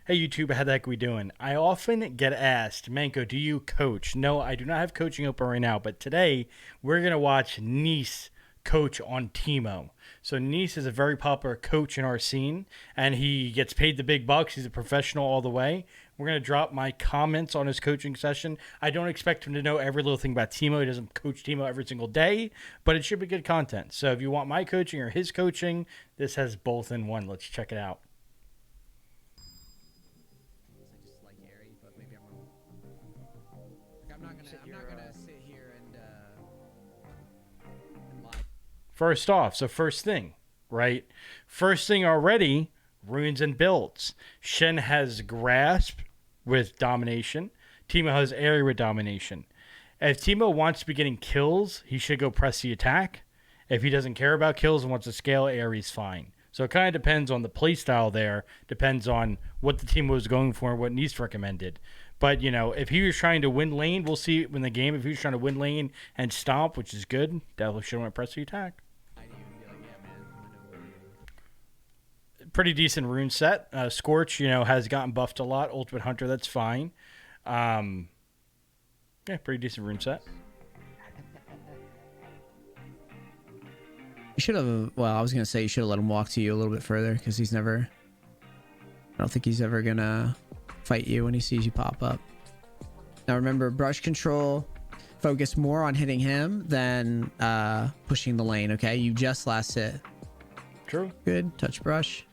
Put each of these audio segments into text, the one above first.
Hey YouTube, how the heck are we doing? I often get asked, Manko, do you coach? No, I do not have coaching open right now, but today we're going to watch Neace coach on Teemo. So Neace is a very popular coach in our scene, and he gets paid the big bucks. He's a professional all the way. We're going to drop my comments on his coaching session. I don't expect him to know every little thing about Teemo. He doesn't coach Teemo every single day, but it should be good content. So if you want my coaching or his coaching, this has both in one. Let's check it out. First off, so first thing, right? First thing already, runes and builds. Shen has grasp with domination. Teemo has area with domination. If Teemo wants to be getting kills, he should go press the attack. If he doesn't care about kills and wants to scale, area's fine. So it kind of depends on the playstyle there. Depends on what the team was going for and what Neace recommended. But, you know, if he was trying to win lane, we'll see in the game. If he was trying to win lane and stomp, which is good, definitely should have went press the attack. Pretty decent rune set. Scorch, you know, has gotten buffed a lot. Ultimate Hunter, that's fine. Yeah, pretty decent rune set. You should have, well, I was going to say you should have let him walk to you a little bit further because he's never, I don't think he's ever going to fight you when he sees you pop up. Now remember, brush control, focus more on hitting him than pushing the lane, okay? You just last hit. True. Good. Touch brush.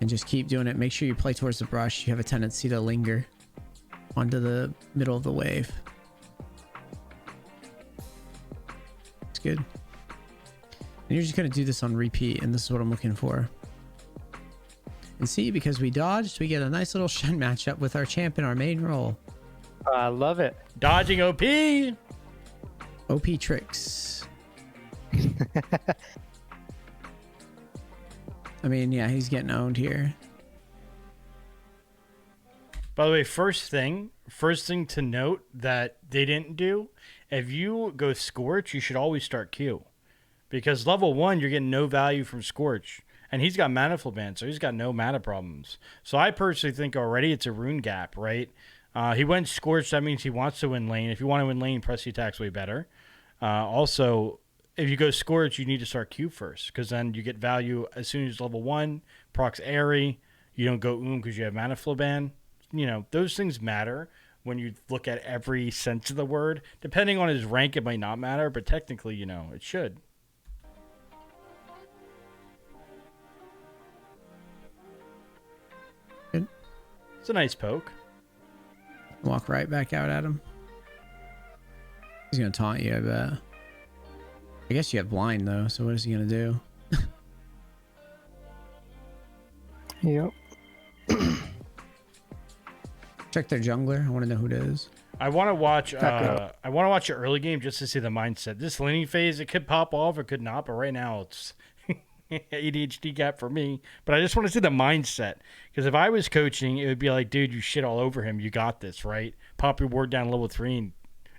And just keep doing it. Make sure you play towards the brush. You have a tendency to linger onto the middle of the wave. It's good. And you're just going to do this on repeat, and this is what I'm looking for. And see, because we dodged, we get a nice little Shen matchup with our champ in our main role. I love it. Dodging OP. OP tricks. I mean, yeah, he's getting owned here. By the way, first thing to note that they didn't do, if you go Scorch, you should always start Q. Because level 1, you're getting no value from Scorch. And he's got mana full ban, so he's got no mana problems. So I personally think already it's a rune gap, right? He went Scorch, that means he wants to win lane. If you want to win lane, press the attack's way better. Also, if you go Scorch, you need to start Q first, because then you get value as soon as level 1, procs Airy, you don't go because you have mana flow ban. You know, those things matter when you look at every sense of the word. Depending on his rank, it might not matter, but technically, you know, it should. Good. It's a nice poke. Walk right back out at him. He's going to taunt you, I bet. I guess you have blind, though, so what is he going to do? Yep. Check their jungler. I want to know who it is. I want to watch. I want to watch your early game just to see the mindset. This laning phase, it could pop off, it could not. But right now, it's ADHD gap for me. But I just want to see the mindset, because if I was coaching, it would be like, dude, you shit all over him. You got this, right? Pop your ward down level 3 and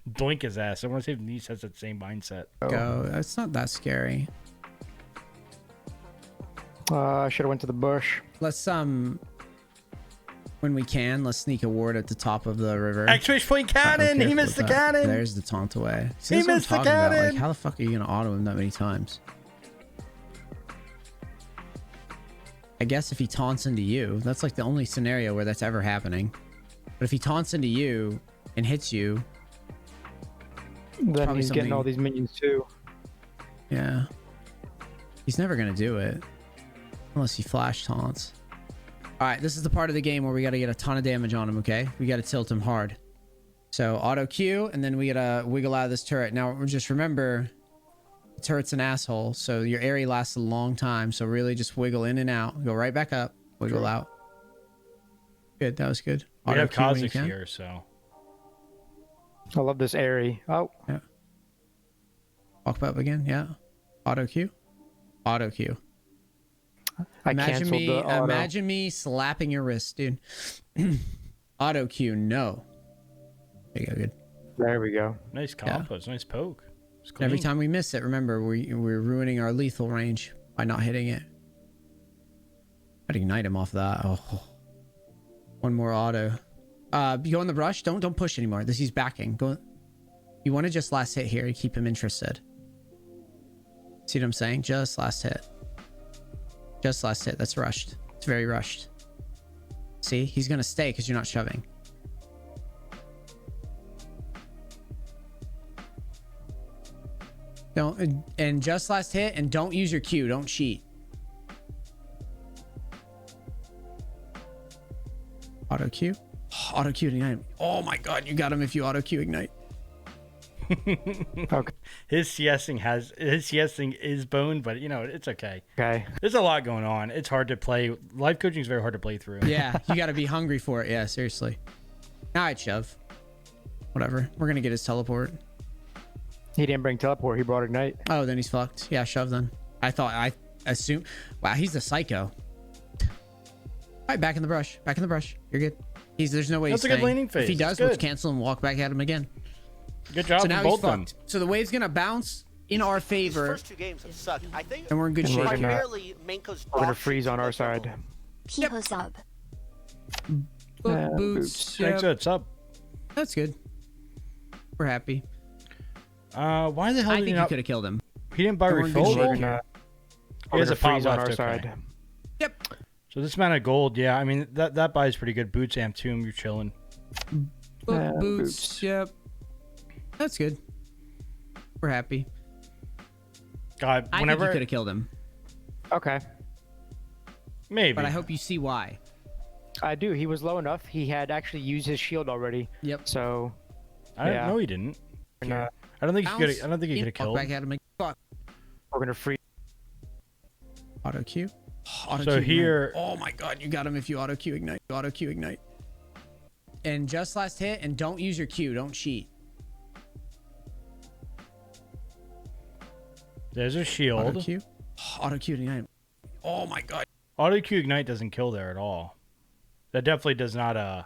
blink his ass. I want to see if Neace has that same mindset. Go. It's not that scary. I should have went to the bush. Let's when we can, let's sneak a ward at the top of the river. Exclamation point cannon! He missed the cannon! There's the taunt away. See, He that's what I'm missed the talking about. cannon! Like, how the fuck are you gonna auto him that many times? I guess if he taunts into you, that's like the only scenario where that's ever happening. But if he taunts into you and hits you, then he's getting all these minions too. Yeah. He's never gonna do it. Unless he flash taunts. Alright, this is the part of the game where we gotta get a ton of damage on him, okay? We gotta tilt him hard. So auto Q, and then we gotta wiggle out of this turret. Now just remember, the turret's an asshole, so your area lasts a long time, so really just wiggle in and out. Go right back up, wiggle out. Good, that was good. We Auto have Q when you Kha'Zix can. here, so. I love this Airy. Oh. Yeah. Walk up again, yeah. Auto Q. Auto Q. Imagine me slapping your wrist, dude. Auto Q, no. There you go, good. There we go. Nice combos, nice poke. Every time we miss it, remember, we're ruining our lethal range by not hitting it. I'd ignite him off that. Oh, one more auto. You go in the brush. Don't push anymore. He's backing. Go. You want to just last hit here. You keep him interested. See what I'm saying? Just last hit. Just last hit. That's rushed. It's very rushed. See, he's gonna stay because you're not shoving. Don't and just last hit, and don't use your Q. Don't cheat. Auto Q. Auto Q ignite. Oh my god, you got him if you auto Q ignite. Okay. His CSing is boned, but you know it's okay. Okay. There's a lot going on. It's hard to play. Life coaching is very hard to play through. Yeah, you got to be hungry for it. Yeah, seriously. All right, shove. Whatever. We're gonna get his teleport. He didn't bring teleport. He brought ignite. Oh, then he's fucked. Yeah, shove then. I assume. Wow, he's a psycho. All right, back in the brush. Back in the brush. You're good. There's no way That's he's a good staying. laning phase. If he does, That's let's good. cancel and walk back at him again. Good job So with now he's both of them. fucked. So the wave's gonna bounce in our These favor, first two games have sucked. I think and we're in good And shape. we're gonna- here. primarily Minko's We're gonna dog freeze shit on to our the side. jungle. People sub. Boots. Boots. Thanks, Yep. it's up. That's good. We're happy. Why the hell I did think he you not? could have killed him. He didn't buy We're in good refill. shape We're here. gonna, He we're has gonna a pot freeze on left. our Okay. side. Yep. So this amount of gold, yeah. I mean that buys pretty good. Boots amp tomb, you're chilling. Boots. Boots. Yep. That's good. We're happy. God, I think whenever you could have killed him, Okay. maybe. but I hope you see why. I do. He was low enough. He had actually used his shield already. Yep. So I don't yeah. know he didn't. we're gonna, I don't think he could. Bounce I don't think he could have Walk killed. back at him. Fuck. we're gonna freeze. Auto Q. Auto So Q here- ignite. Oh my god, you got him if you auto Q ignite. Auto Q ignite. And just last hit, and don't use your Q. Don't cheat. There's a Auto shield. Q. Auto Q ignite. Oh my god. Auto Q ignite doesn't kill there at all. That definitely does not. I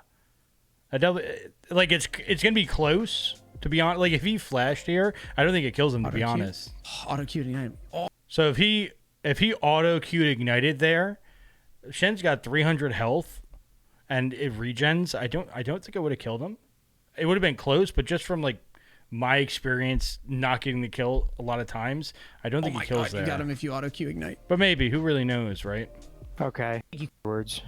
definitely like it's gonna be close to be honest. Like if he flashed here, I don't think it kills him to be Auto Q. honest. Auto Q ignite. Oh, So if he auto Q'd ignited there, Shen's got 300 health, and it regens. I don't think it would have killed him. It would have been close, but just from like my experience not getting the kill a lot of times, I don't oh think my he kills god, there. you got him if you auto Q ignite. But maybe, who really knows, right? Okay. Words.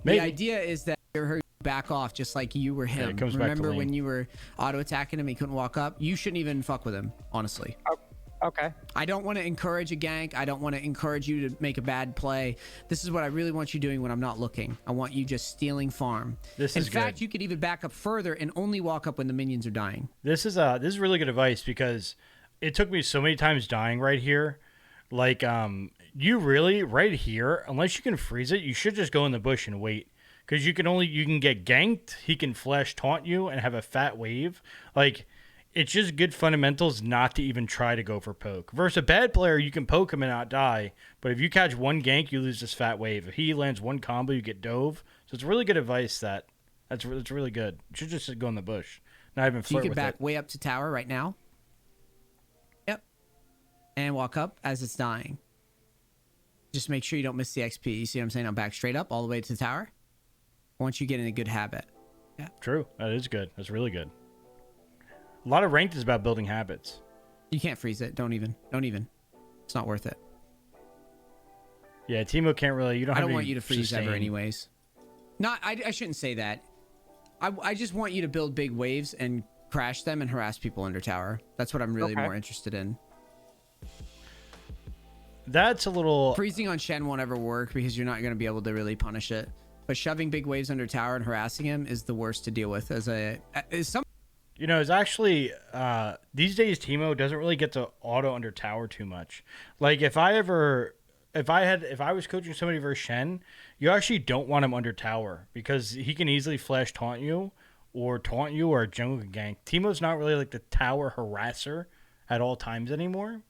Maybe. The idea is that you heard back off just like you were him. it comes back to Remember lane. when you were auto attacking him, he couldn't walk up? You shouldn't even fuck with him, honestly. Okay. I don't want to encourage a gank. I don't want to encourage you to make a bad play. This is what I really want you doing when I'm not looking. I want you just stealing farm. This In is fact, good. you could even back up further and only walk up when the minions are dying. This is really good advice because it took me so many times dying right here. Like you really right here, unless you can freeze it, you should just go in the bush and wait. Because you can get ganked, he can flash taunt you and have a fat wave. Like it's just good fundamentals not to even try to go for poke. Versus a bad player, you can poke him and not die. But if you catch one gank, you lose this fat wave. If he lands one combo, you get dove. So it's really good advice that's really good. You should just go in the bush. Not even So you flirt could with back it. way up to tower right now. Yep. And walk up as it's dying. Just make sure you don't miss the XP. You see what I'm saying? I'll back straight up all the way to the tower. Once you get in a good habit. True. That is good. That's really good. A lot of ranked is about building habits. You can't freeze it. Don't even. It's not worth it. Yeah, Teemo can't really. You don't. I have don't any want you to freeze sustain. ever anyways. Not. I shouldn't say that. I just want you to build big waves and crash them and harass people under tower. That's what I'm really Okay. more interested in. That's a little. Freezing on Shen won't ever work because you're not going to be able to really punish it. But shoving big waves under tower and harassing him is the worst to deal with. You know, it's actually these days Teemo doesn't really get to auto under tower too much. Like if I was coaching somebody versus Shen, you actually don't want him under tower because he can easily flash taunt you or jungle gank. Teemo's not really like the tower harasser at all times anymore.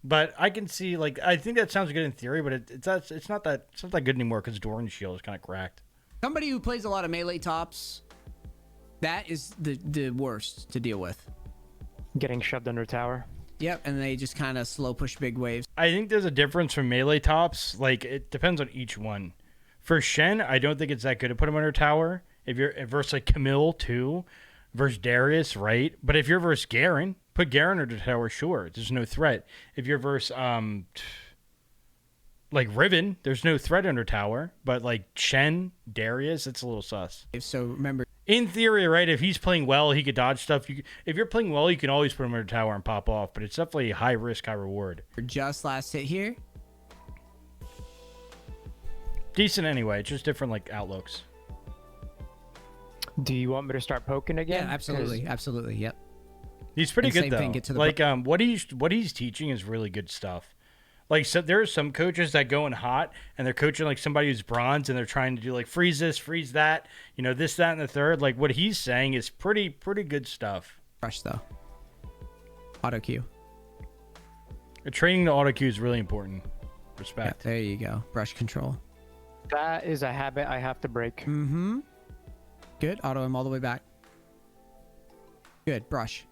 But I can see, like, I think that sounds good in theory, but it's not that good anymore because Doran's shield is kind of cracked. Somebody who plays a lot of melee tops, that is the worst to deal with. Getting shoved under tower. Yep, and they just kind of slow push big waves. I think there's a difference from melee tops. Like, it depends on each one. For Shen, I don't think it's that good to put him under tower. If you're versus like Camille too, versus Darius, right? But if you're versus Garen, put Garen under tower, sure. There's no threat. If you're versus like Riven, there's no threat under tower. But like Shen, Darius, it's a little sus. So remember, In theory, right? If he's playing well, he could dodge stuff. If you're playing well, you can always put him under tower and pop off. But it's definitely high risk, high reward. just last hit here. Decent anyway. Just different like outlooks. Do you want me to start poking again? Yeah, absolutely, absolutely. Yep. He's pretty And good same though. thing, get to the Like what he's teaching is really good stuff. Like so there are some coaches that go in hot and they're coaching like somebody who's bronze and they're trying to do like freeze this, freeze that, this, that, and the third. Like what he's saying is pretty good stuff. Brush though. Auto queue. Training the auto queue is really important. Yeah, Respect. there you go. Brush control. That is a habit I have to break. Mm-hmm. Good. Auto him all the way back. Good. Brush.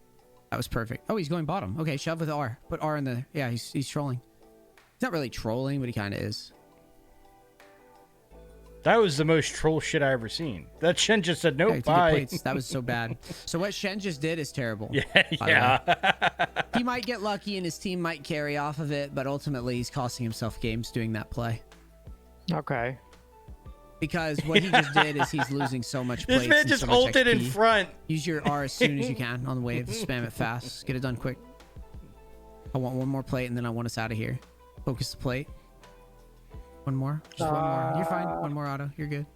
That was perfect. Oh, he's going bottom. Okay, shove with R. Put R in there. Yeah, he's trolling. He's not really trolling, but he kind of is. That was the most troll shit I ever seen. That Shen just said, Yeah, nope, to get bye. plates. That was so bad. So what Shen just did is terrible. Yeah, by the way. yeah. He might get lucky and his team might carry off of it, but ultimately he's costing himself games doing that play. Okay. Because what he just did is he's losing so much plates. This man and just so much ulted in XP. front. Use your R as soon as you can on the wave. Spam it fast. Get it done quick. I want one more plate and then I want us out of here. Focus the plate. One more. Just one more. You're fine. One more auto. You're good.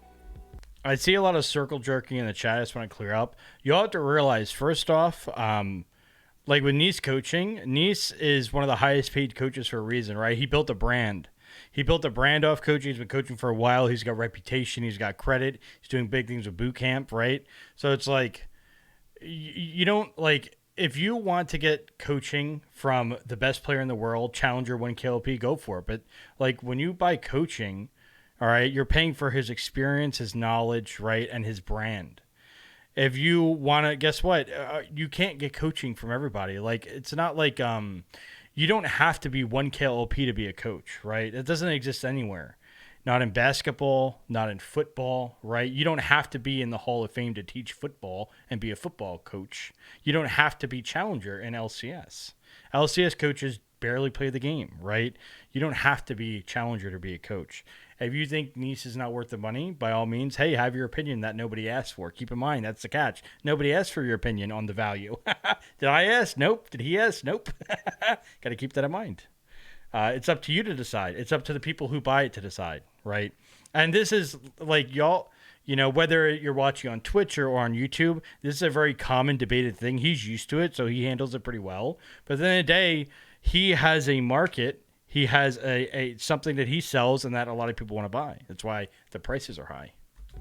I see a lot of circle jerking in the chat. I just want to clear up. You all have to realize, first off, like with Neace coaching, Neace is one of the highest paid coaches for a reason, right? He built a brand. He built a brand off coaching. He's been coaching for a while. He's got reputation. He's got credit. He's doing big things with boot camp, right? So it's like, you don't like, if you want to get coaching from the best player in the world, challenger, win KLP, go for it. But like when you buy coaching, all right, you're paying for his experience, his knowledge, right, and his brand. If you want to, guess what? You can't get coaching from everybody. Like it's not like you don't have to be 1 KLP to be a coach, right? It doesn't exist anywhere. Not in basketball, not in football, right? You don't have to be in the Hall of Fame to teach football and be a football coach. You don't have to be challenger in LCS. LCS coaches barely play the game, right? You don't have to be challenger to be a coach. If you think Neace is not worth the money, by all means, hey, have your opinion that nobody asked for. Keep in mind, that's the catch. Nobody asked for your opinion on the value. Did I ask? Nope. Did he ask? Nope. Got to keep that in mind. It's up to you to decide. It's up to the people who buy it to decide, right? And this is like y'all, whether you're watching on Twitch or on YouTube, this is a very common debated thing. He's used to it, so he handles it pretty well. But at the end of the day, he has a market. He has a something that he sells and that a lot of people want to buy. That's why the prices are high.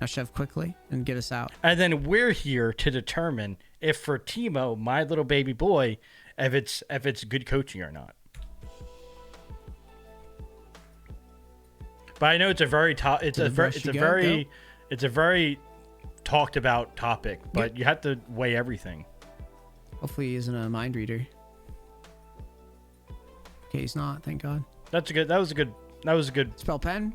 Now shove quickly and get us out. And then we're here to determine if for Teemo, my little baby boy, if it's good coaching or not. But I know it's a very it's a very talked about topic, but Yep. you have to weigh everything. Hopefully he isn't a mind reader. Okay, he's not, thank God. That was a good Spell pen.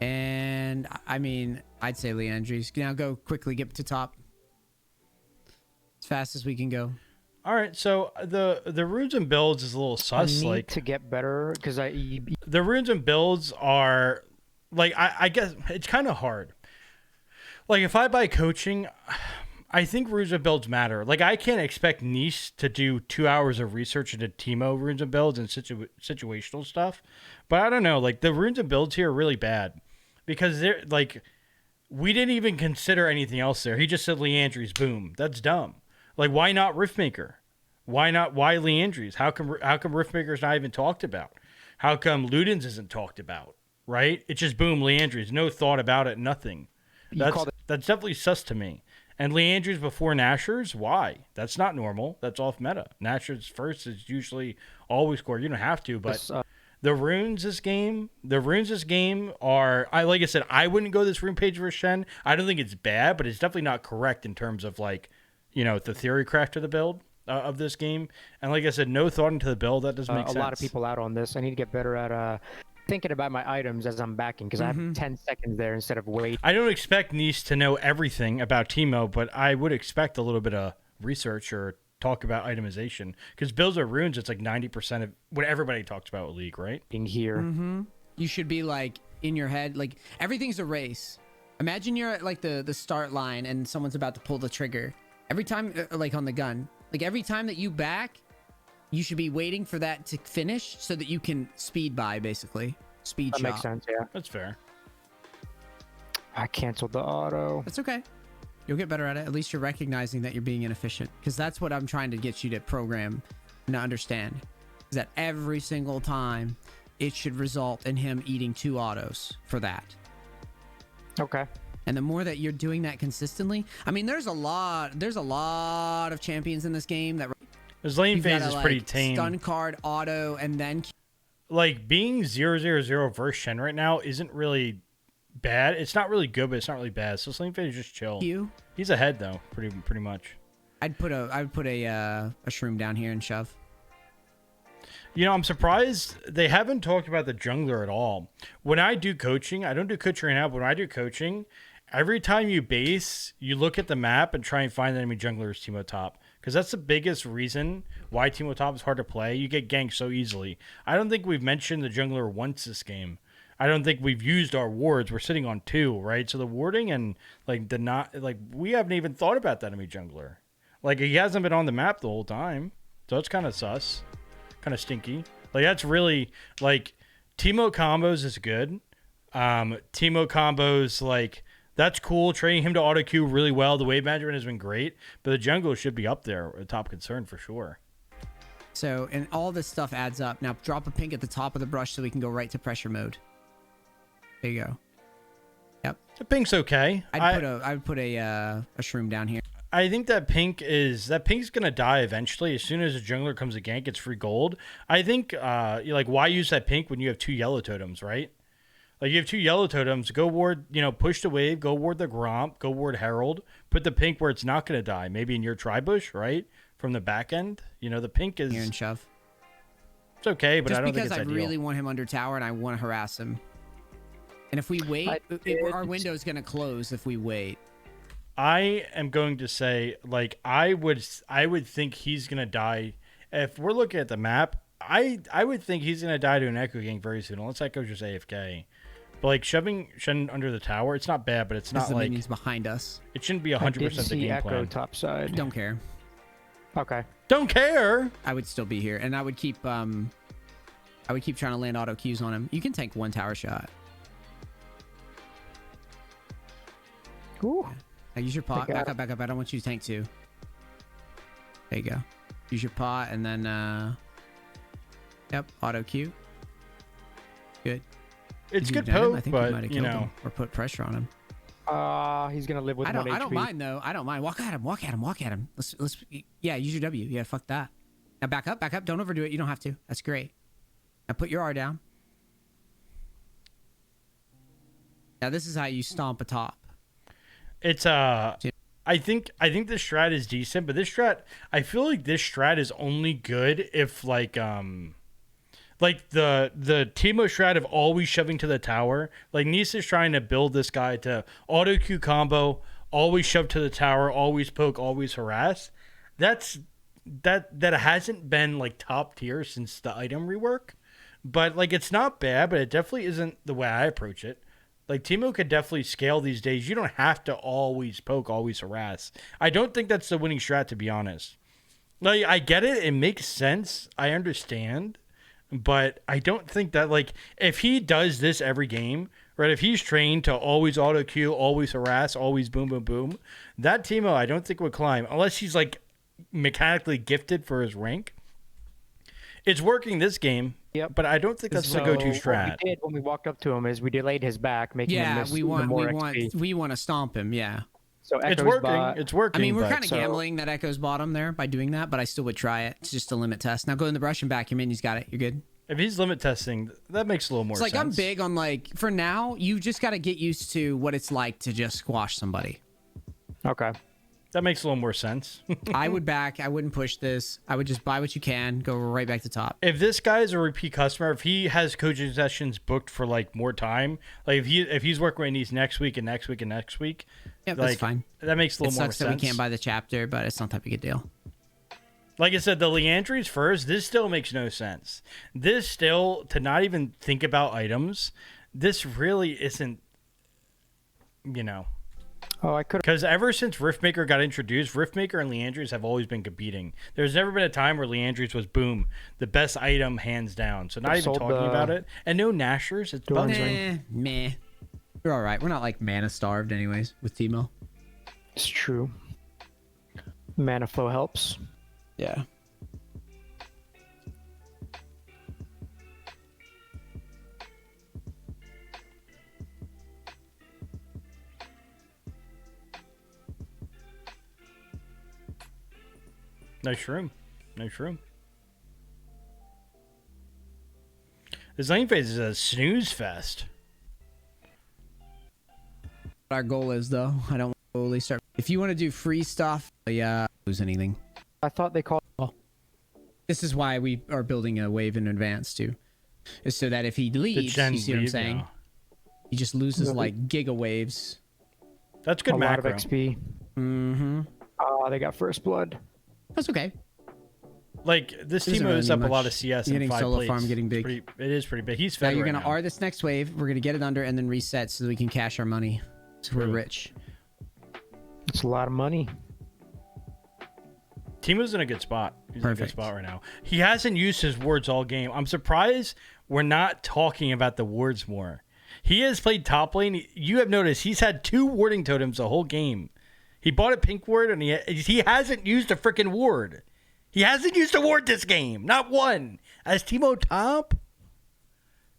And I mean, I'd say Leandri's. Now go quickly, get to top. As fast as we can go. All right, so the runes and builds is a little sus. I need Like to get better because the runes and builds are like I guess it's kind of hard. Like if I buy coaching, I think runes and builds matter. Like I can't expect Neace to do 2 hours of research into Teemo runes and builds and situational stuff. But I don't know. Like the runes and builds here are really bad because they're like we didn't even consider anything else there. He just said Leandri's. Boom. That's dumb. Like why not Riftmaker? Why Leandri's? How come Riftmaker's not even talked about? How come Luden's isn't talked about? Right? It's just boom, Leandri's. No thought about it, nothing. That's definitely sus to me. And Leandri's before Nashor's? Why? That's not normal. That's off meta. Nashor's first is usually always scored. You don't have to, but the runes this game are like I said, I wouldn't go this rune page for Shen. I don't think it's bad, but it's definitely not correct in terms of like, the theory craft of the build of this game. And like I said, no thought into the build. That doesn't make sense. a lot of people out on this. I need to get better at thinking about my items as I'm backing because I have 10 seconds there instead of wait. I don't expect Neace to know everything about Teemo, but I would expect a little bit of research or talk about itemization. Because builds or runes, it's like 90% of what everybody talks about with League, right? Being here. You should be like in your head, like everything's a race. Imagine you're at like the start line and someone's about to pull the trigger. Every time, like on the gun, like every time that you back, you should be waiting for that to finish so that you can speed by, basically. Speed That shot. makes sense, yeah. That's fair. I canceled the auto. That's okay. You'll get better at it. At least you're recognizing that you're being inefficient. Because that's what I'm trying to get you to program and to understand. Is that every single time, it should result in him eating 2 autos for that. Okay. And the more that you're doing that consistently, I mean, there's a lot of champions in this game that His lane you've phase gotta, is pretty like, tame. stun card, auto, and then Like being 0-0-0 versus Shen right now isn't really bad. It's not really good, but it's not really bad. So his lane phase is just chill. Q. He's ahead though, pretty much. I'd put a shroom down here and shove. You know, I'm surprised they haven't talked about the jungler at all. When I do coaching, I don't do coaching right now, but when I do coaching, every time you base, you look at the map and try and find the enemy jungler is Teemo top. Because that's the biggest reason why Teemo top is hard to play. You get ganked so easily. I don't think we've mentioned the jungler once this game. I don't think we've used our wards. We're sitting on 2, right? So the warding and we haven't even thought about that enemy jungler. Like he hasn't been on the map the whole time. So it's kind of sus. Kind of stinky. Like that's really like Teemo combos is good. Teemo combos, like that's cool. Training him to auto queue really well. The wave management has been great, but the jungle should be up there, a top concern for sure. So, and all this stuff adds up. Now, drop a pink at the top of the brush so we can go right to pressure mode. There you go. Yep. The pink's okay. I would put a shroom down here. I think that pink's gonna die eventually. As soon as a jungler comes to gank, it's free gold. I think like why use that pink when you have 2 yellow totems, right? Like you have 2 yellow totems, go ward, push the wave, go ward the Gromp, go ward Herald, put the pink where it's not gonna die, maybe in your tri-bush, right? From the back end. The pink is Here and shove. it's okay, but Just I don't think because it's I ideal. really want him under tower and I want to harass him. And if we wait, our window's gonna close if we wait. I am going to say, like, I would think he's gonna die. If we're looking at the map, I would think he's gonna die to an Echo Gank very soon, unless Echo's just AFK. But like shoving Shen under the tower, it's not bad, but it's not the like minions behind us. it shouldn't be I 100% did the see game Echo plan. top side. Don't care. Okay. Don't care. I would still be here, and I would keep trying to land auto Qs on him. You can tank 1 tower shot. Ooh. Now use your pot. Take Back up. I don't want you to tank 2. There you go. Use your pot, and then yep, auto Q. Good. It's Did you good net him? I poke, think we might but have killed him or put pressure on him. He's gonna live with 1 HP. I don't mind though. I don't mind. Walk at him. Let's yeah, use your W. Yeah, fuck that. Now back up. Don't overdo it. You don't have to. That's great. Now put your R down. Now this is how you stomp a top. It's I think this strat is decent, but this strat, I feel like this strat is only good if like the Teemo strat of always shoving to the tower. Like Neace is trying to build this guy to auto Q combo, always shove to the tower, always poke, always harass. That hasn't been like top tier since the item rework. But like it's not bad, but it definitely isn't the way I approach it. Like Teemo could definitely scale these days. You don't have to always poke, always harass. I don't think that's the winning strat, to be honest. Like I get it, it makes sense. I understand. But I don't think that, like, if he does this every game, right, if he's trained to always auto queue, always harass, always boom, boom, boom, that Teemo I don't think would climb unless he's, like, mechanically gifted for his rank. It's working this game, Yep. but I don't think that's the go-to strat. What we did when we walked up to him is we delayed his back, making him Yeah, miss we even more want to stomp him. Yeah. So It's Echo's working. bot. It's working. I mean, we're but- kind of gambling that Echo's bottom there by doing that, but I still would try it. It's just a limit test. Now go in the brush and back. Your minions got it. You're good. If he's limit testing, that makes a little more It's like sense. I'm big on like for now. You just got to get used to what it's like to just squash somebody. Okay. That makes a little more sense. I wouldn't push this. I would just buy what you can, go right back to top. If this guy's a repeat customer, if he has coaching sessions booked for like more time, like if he's working with Neace next week and next week and next week, Yep, like, that's fine. That makes a It little more sucks sense. that we can't buy the chapter, but it's not that big a deal. Like I said, the Leandries first, this still makes no sense. This still, to not even think about items, this really isn't, you know. Oh, I could. Because ever since Riftmaker got introduced, Riftmaker and Leandries have always been competing. There's never been a time where Leandries was, boom, the best item hands down. So not even Sold talking about it. And no Nashers, it's bugs. Meh. We're all right. We're not like mana starved anyways with Teemo. It's true. Mana flow helps. Yeah. Nice room. Nice room. This lane phase is a snooze fest. Our goal is though, I don't want to totally start. If you want to do free stuff, yeah, lose anything. I thought they called. This is why we are building a wave in advance too, is so that if he leaves, Gen you see what I'm leave, saying? yeah. He just loses like giga waves. That's good A lot macro. of XP. Mm-hmm. They got first blood. That's okay. Like, this Doesn't team really is need up a lot much. of CS You're in getting 5 solo plates. farm getting big. It is pretty big. He's Now fed you're right gonna now. R this next wave. We're gonna get it under and then reset so that we can cash our money. So we're True. rich. It's a lot of money. Teemo's in a good spot. He's in a good Perfect. spot right now. He hasn't used his wards all game. I'm surprised we're not talking about the wards more. He has played top lane. You have noticed he's had 2 warding totems the whole game. He bought a pink ward and he hasn't used a freaking ward. He hasn't used a ward this game. Not one. As Teemo top?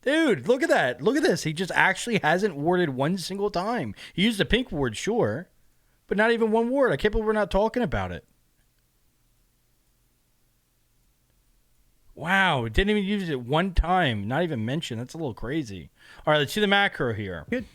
Dude, look at that. Look at this. He just actually hasn't warded one single time. He used a pink ward, sure, but not even one ward. I can't believe we're not talking about it. Wow, didn't even use it one time. Not even mentioned. That's a little crazy. All right, let's see the macro here. Good.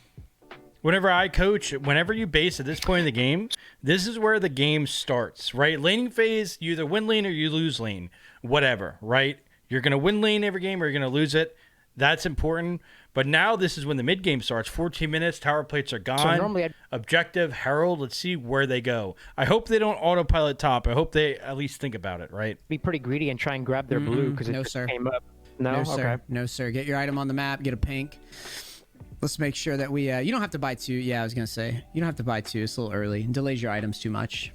Whenever I coach, whenever you base at this point in the game, this is where the game starts, right? Laning phase, you either win lane or you lose lane. Whatever, right? You're going to win lane every game or you're going to lose it. That's important. But now this is when the mid game starts. 14 minutes, tower plates are gone. normally I'd- Objective, Herald, let's see where they go. I hope they don't autopilot top. I hope they at least think about it, right? Be pretty greedy and try and grab their blue because it no, just sir. came up. No, No, sir. okay. No, sir. Get your item on the map. Get a pink. Let's make sure that we... you don't have to buy 2. Yeah, I was going to say. You don't have to buy 2. It's a little early. It delays your items too much.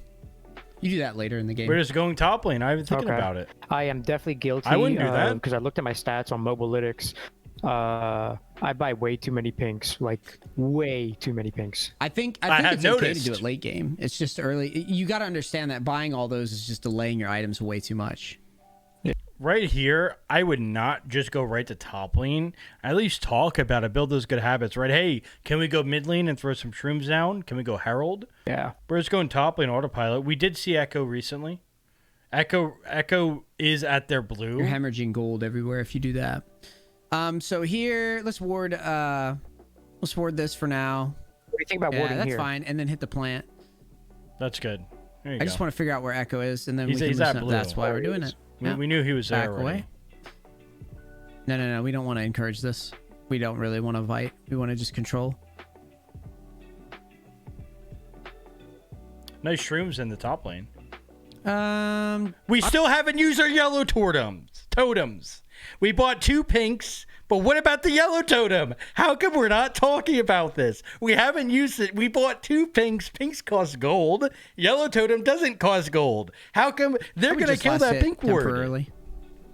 You do that later in the game. We're just going top lane. I'm even thinking Okay. about it. I am definitely guilty. I wouldn't do that. Because I looked at my stats on Mobilytics. I buy way too many pinks. Like, way too many pinks. I think I have it's okay to do noticed. it late game. It's just early. You got to understand that buying all those is just delaying your items way too much. Right here, I would not just go right to top lane. At least talk about it. Build those good habits, right? Hey, can we go mid lane and throw some shrooms down? Can we go Herald? Yeah. We're just going top lane autopilot. We did see Echo recently. Echo is at their blue. You're hemorrhaging gold everywhere if you do that. So here, let's ward this for now. What do you think about Yeah, warding that's here? fine. And then hit the plant. That's good. There you I go. just want to figure out where Echo is, and then He's- we can he's at listen up. blue. That's why we're doing it. we, Yeah. we knew he was Back there already. away. No. We don't want to encourage this. We don't really want to fight. We want to just control. Nice shrooms in the top lane. Um, We still haven't used our yellow totems. We bought 2 pinks, but what about the yellow totem? How come we're not talking about this? We haven't used it. We bought 2 pinks. Pinks cost gold. Yellow totem doesn't cost gold. How come they're I would going to just kill last that it pink ward? temporarily.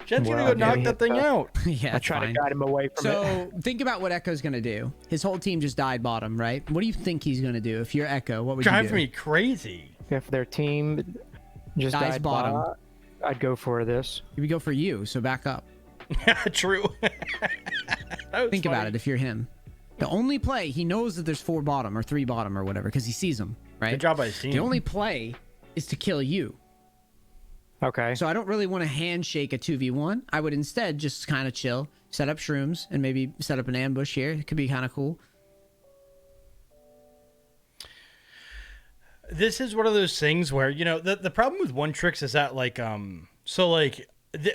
Jen's Well, going to go knock yeah, that thing out. Yeah, I it's try fine. to guide him away from it. So think about what Echo's gonna do. His whole team just died bottom, right? What do you think he's gonna do? If you're Echo, what would you Drives do? me crazy. If their team just Dies died bottom. bot, I'd go for this. He would go for you, so back up. True. Think about it if you're him. The only play, he knows that there's 4 bottom or 3 bottom or whatever, because he sees them, right? Good job by his team. The only play is to kill you. Okay. So I don't really want to handshake a 2v1. I would instead just kind of chill, set up shrooms, and maybe set up an ambush here. It could be kind of cool. this is one of those things where, you know, the problem with one tricks is that like so like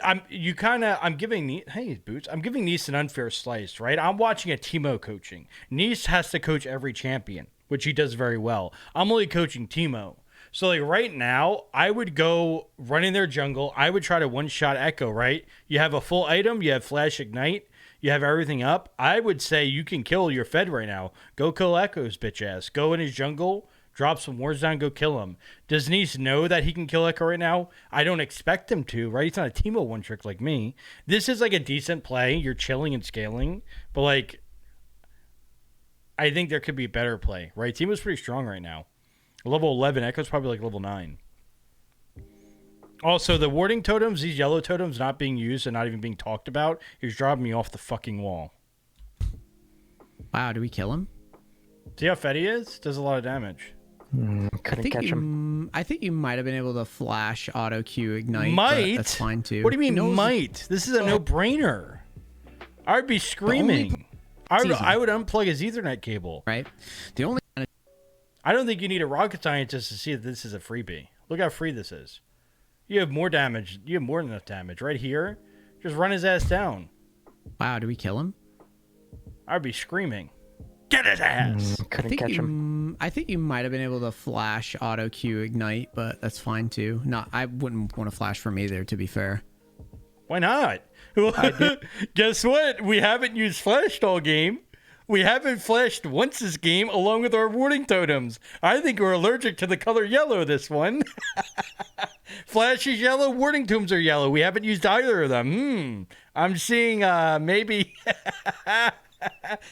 I'm giving I'm giving Neace an unfair slice, right? I'm watching a Teemo coaching. Neace has to coach every champion, which he does very well. I'm only coaching Teemo. So like right now, I would go run in their jungle. I would try to one-shot Echo, right? You have a full item, you have Flash Ignite, you have everything up. I would say you can kill your Fed right now. Go kill Echo's bitch ass. Go in his jungle, drop some wards down, go kill him. Does Neace know that he can kill Echo right now? I don't expect him to, right? He's not a Teemo one trick like me. This is like a decent play. You're chilling and scaling, but like I think there could be a better play, right? Teemo's pretty strong right now. Level 11, Echo's probably like level 9. Also, the warding totems, these yellow totems not being used and not even being talked about, is dropping me off the fucking wall. Wow, do we kill him? See how fed he is? Does a lot of damage. Couldn't catch him. I think you might have been able to flash auto Q ignite. Might? That's fine too. What do you mean might? This is a no-brainer. I would be screaming. I would unplug his Ethernet cable. Right? The only I don't think you need a rocket scientist to see that this is a freebie. Look how free this is. You have more damage. You have more than enough damage. Right here, just run his ass down. Wow, do we kill him? I'd be screaming. Get his ass! Couldn't catch him. I think you might have been able to flash auto Q ignite, but that's fine too. Not, I wouldn't want to flash from either, to be fair. Why not? Guess what? We haven't used flashed all game. We haven't flashed once this game along with our warding totems. I think we're allergic to the color yellow this one. Flash is yellow, warding totems are yellow. We haven't used either of them. I'm seeing maybe... I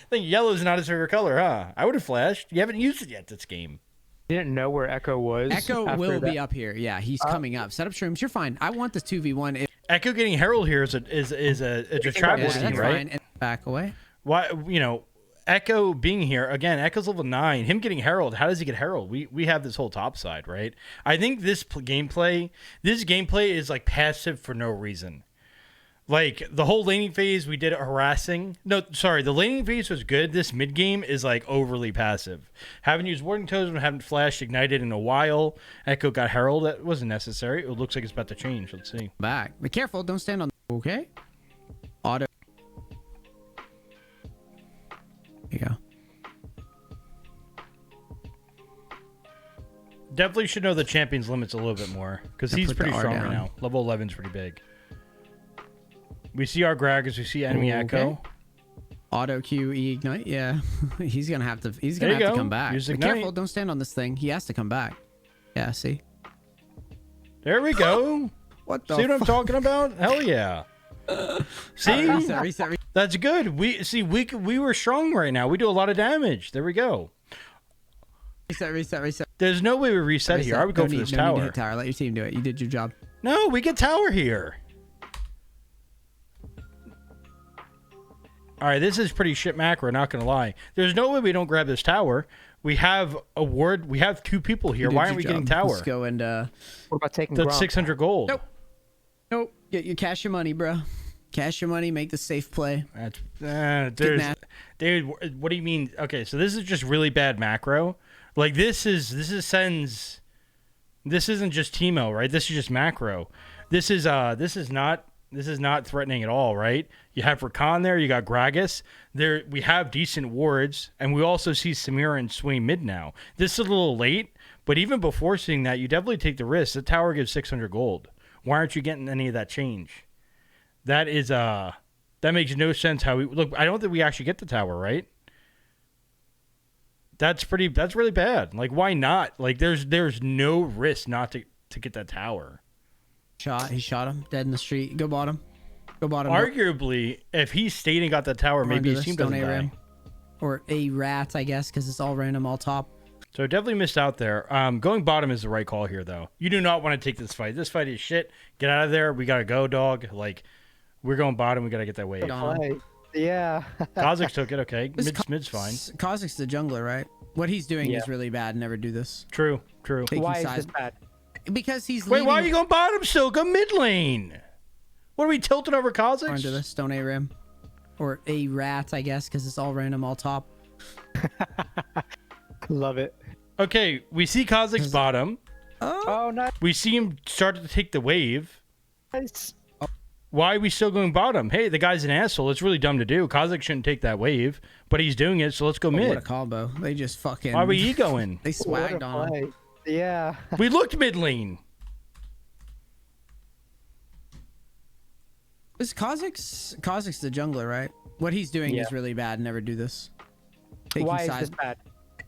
think yellow's not his favorite color, huh? I would have flashed. You haven't used it yet this game. Didn't know where Echo was. Echo will be up here. Yeah, he's coming up. Set up shrooms. You're fine. I want this 2v1. Echo getting Herald here is a travesty, that's right? fine. And back away. Why, you know... Echo being here again, Echo's level 9. Him getting Herald. How does he get Herald? We have this whole top side, right? I think this gameplay is like passive for no reason. Like the whole laning phase we did harassing. No, sorry, the laning phase was good. This mid game is like overly passive. Haven't used warding totem, haven't flashed ignited in a while. Echo got Herald. That wasn't necessary. It looks like it's about to change. Let's see. Back. Be careful. Don't stand on. Okay. Auto. There you go. Definitely should know the champion's limits a little bit more because he's put the pretty R strong down. right now. Level 11 is pretty big. We see our Gragas, we see enemy Echo. Auto Q ignite. Yeah, he's gonna have to. He's There gonna you have to go. come back. Use Be Ignite. careful. Don't stand on this thing. He has to come back. Yeah. See. There we go. What the? See what I'm talking about? Hell yeah. See? Reset. That's good. We were strong right now. We do a lot of damage. There we go. Reset. There's no way we reset here. I would go for this No need to tower. hit tower. Let your team do it. You did your job. No, we get tower here. All right, this is pretty shit macro, not going to lie. There's no way we don't grab this tower. We have a ward. We have 2 people here. You did Why your aren't we getting job. tower? Let's go and What about taking That's Grom? 600 gold. Nope. Get your cash your money, bro. Cash your money. Make the safe play. That's dude. What do you mean? Okay, so this is just really bad macro. Like this isn't just Teemo, right? This is just macro. This is not threatening at all, right? You have Rakan there, you got Gragas. There we have decent wards, and we also see Samira and Swain mid now. This is a little late, but even before seeing that, you definitely take the risk. The tower gives 600 gold. Why aren't you getting any of that change? That is that makes no sense how we look. I don't think we actually get the tower, right? That's really bad. Like why not? Like there's no risk not to get that tower. He shot him dead in the street. Go bottom. Arguably, if he stayed and got that tower, maybe his team doesn't die. Or a rat, I guess, because it's all random, all top. So definitely missed out there. Going bottom is the right call here, though. You do not want to take this fight. This fight is shit. Get out of there. We gotta go, dog. Like we're going bottom. We gotta get that wave. Yeah. Kha'Zix took it. Okay, mid's fine. Kha'Zix's the jungler, right? What he's doing is really bad. Never do this. True. Taking Why is sides. this bad? Because he's Wait, leading... why are you going bottom still? Go mid lane. What are we tilting over Into Kha'Zix? this stone A rim. Or a rat, I guess, because it's all random, all top. Love it. Okay, we see Kha'Zix's bottom. Oh, We see him start to take the wave. nice. Why are we still going bottom? Hey, the guy's an asshole. It's really dumb to do. Kha'Zix shouldn't take that wave, but he's doing it, so let's go What a mid. combo. They just fucking... Why are we egoing? They swagged on him. Yeah. We looked mid lane. Is Kha'Zix the jungler, right? What he's doing is really bad. Never do this. Taking Why is sides. this bad?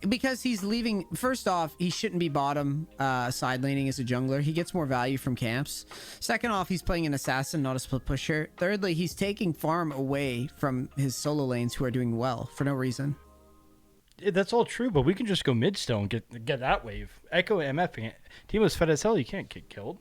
Because he's leaving. First off, he shouldn't be bottom side laning as a jungler. He gets more value from camps. Second off, he's playing an assassin, not a split pusher. Thirdly, he's taking farm away from his solo lanes who are doing well for no reason. Yeah, that's all true, but we can just go mid still and get that wave. Echo MF. Teemo's fed as hell. You can't get killed.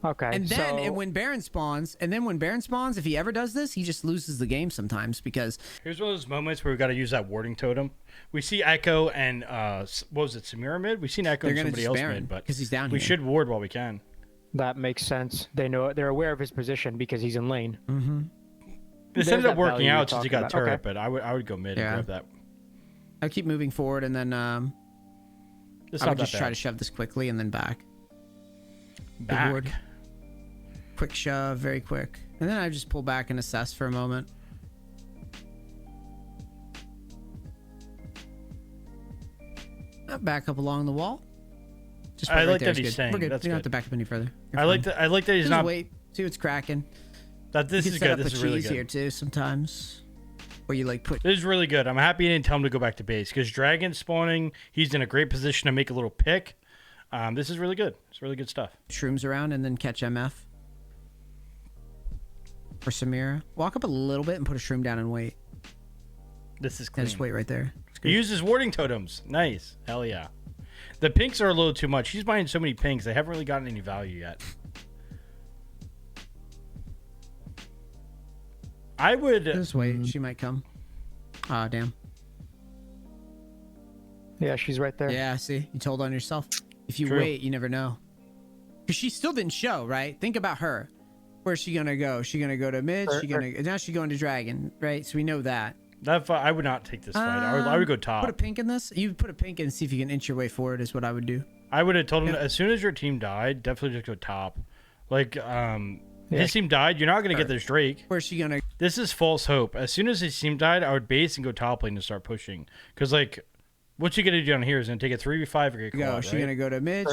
Okay. And then so, when Baron spawns, if he ever does this, he just loses the game sometimes because Here's one of those moments where we got to use that warding totem. We see Echo and what was it, Samira mid? We've seen Echo they're and gonna somebody just else Baron mid, but because he's down we here. should ward while we can. that makes sense. They're aware of his position because he's in lane. This There's ended up that working value you're out since he talking got about. turret, Okay. but I would go mid Yeah. and grab that. I'll keep moving forward and then It's I not would that just try bad. to shove this quickly and then back. Back. ward. Quick shove, very quick. And then I just pull back and assess for a moment. Back up along the wall. Just I right like there that is he's good. staying. We're good. That's We don't have good. to back up any further. You're I like fine. that. I like that he's Just not. wait. See what's cracking. That this You can is set good. up This a is really cheese here good. too sometimes. Where you like put This is really good. I'm happy he didn't tell him to go back to base because Dragon spawning. He's in a great position to make a little pick. This is really good. It's really good stuff. shrooms around and then catch MF. Or Samira. Walk up a little bit and put a shroom down and wait. This is Yeah, clean. just wait right there. It's good. He uses warding totems. Nice. Hell yeah. The pinks are a little too much. He's buying so many pinks. They haven't really gotten any value yet. I would. Just wait. She might come. Ah, damn. Yeah, she's right there. Yeah, see? You told on yourself. If you True. wait, you never know. Because she still didn't show, right? Think about her. Where's she gonna go? She gonna go to mid? Now she's going to dragon, right? So we know that. That fight, I would not take this fight. I would go top. Put a pink in this. You put a pink in and see if you can inch your way forward is what I would do. I would have told him as soon as your team died, definitely just go top. Like, his team died. You're not gonna get this Drake. Where's she gonna This is false hope. As soon as his team died, I would base and go top lane and start pushing. Because like, what you gonna do down here is gonna take a 3v5 or get go? caught, She right? gonna go to mid?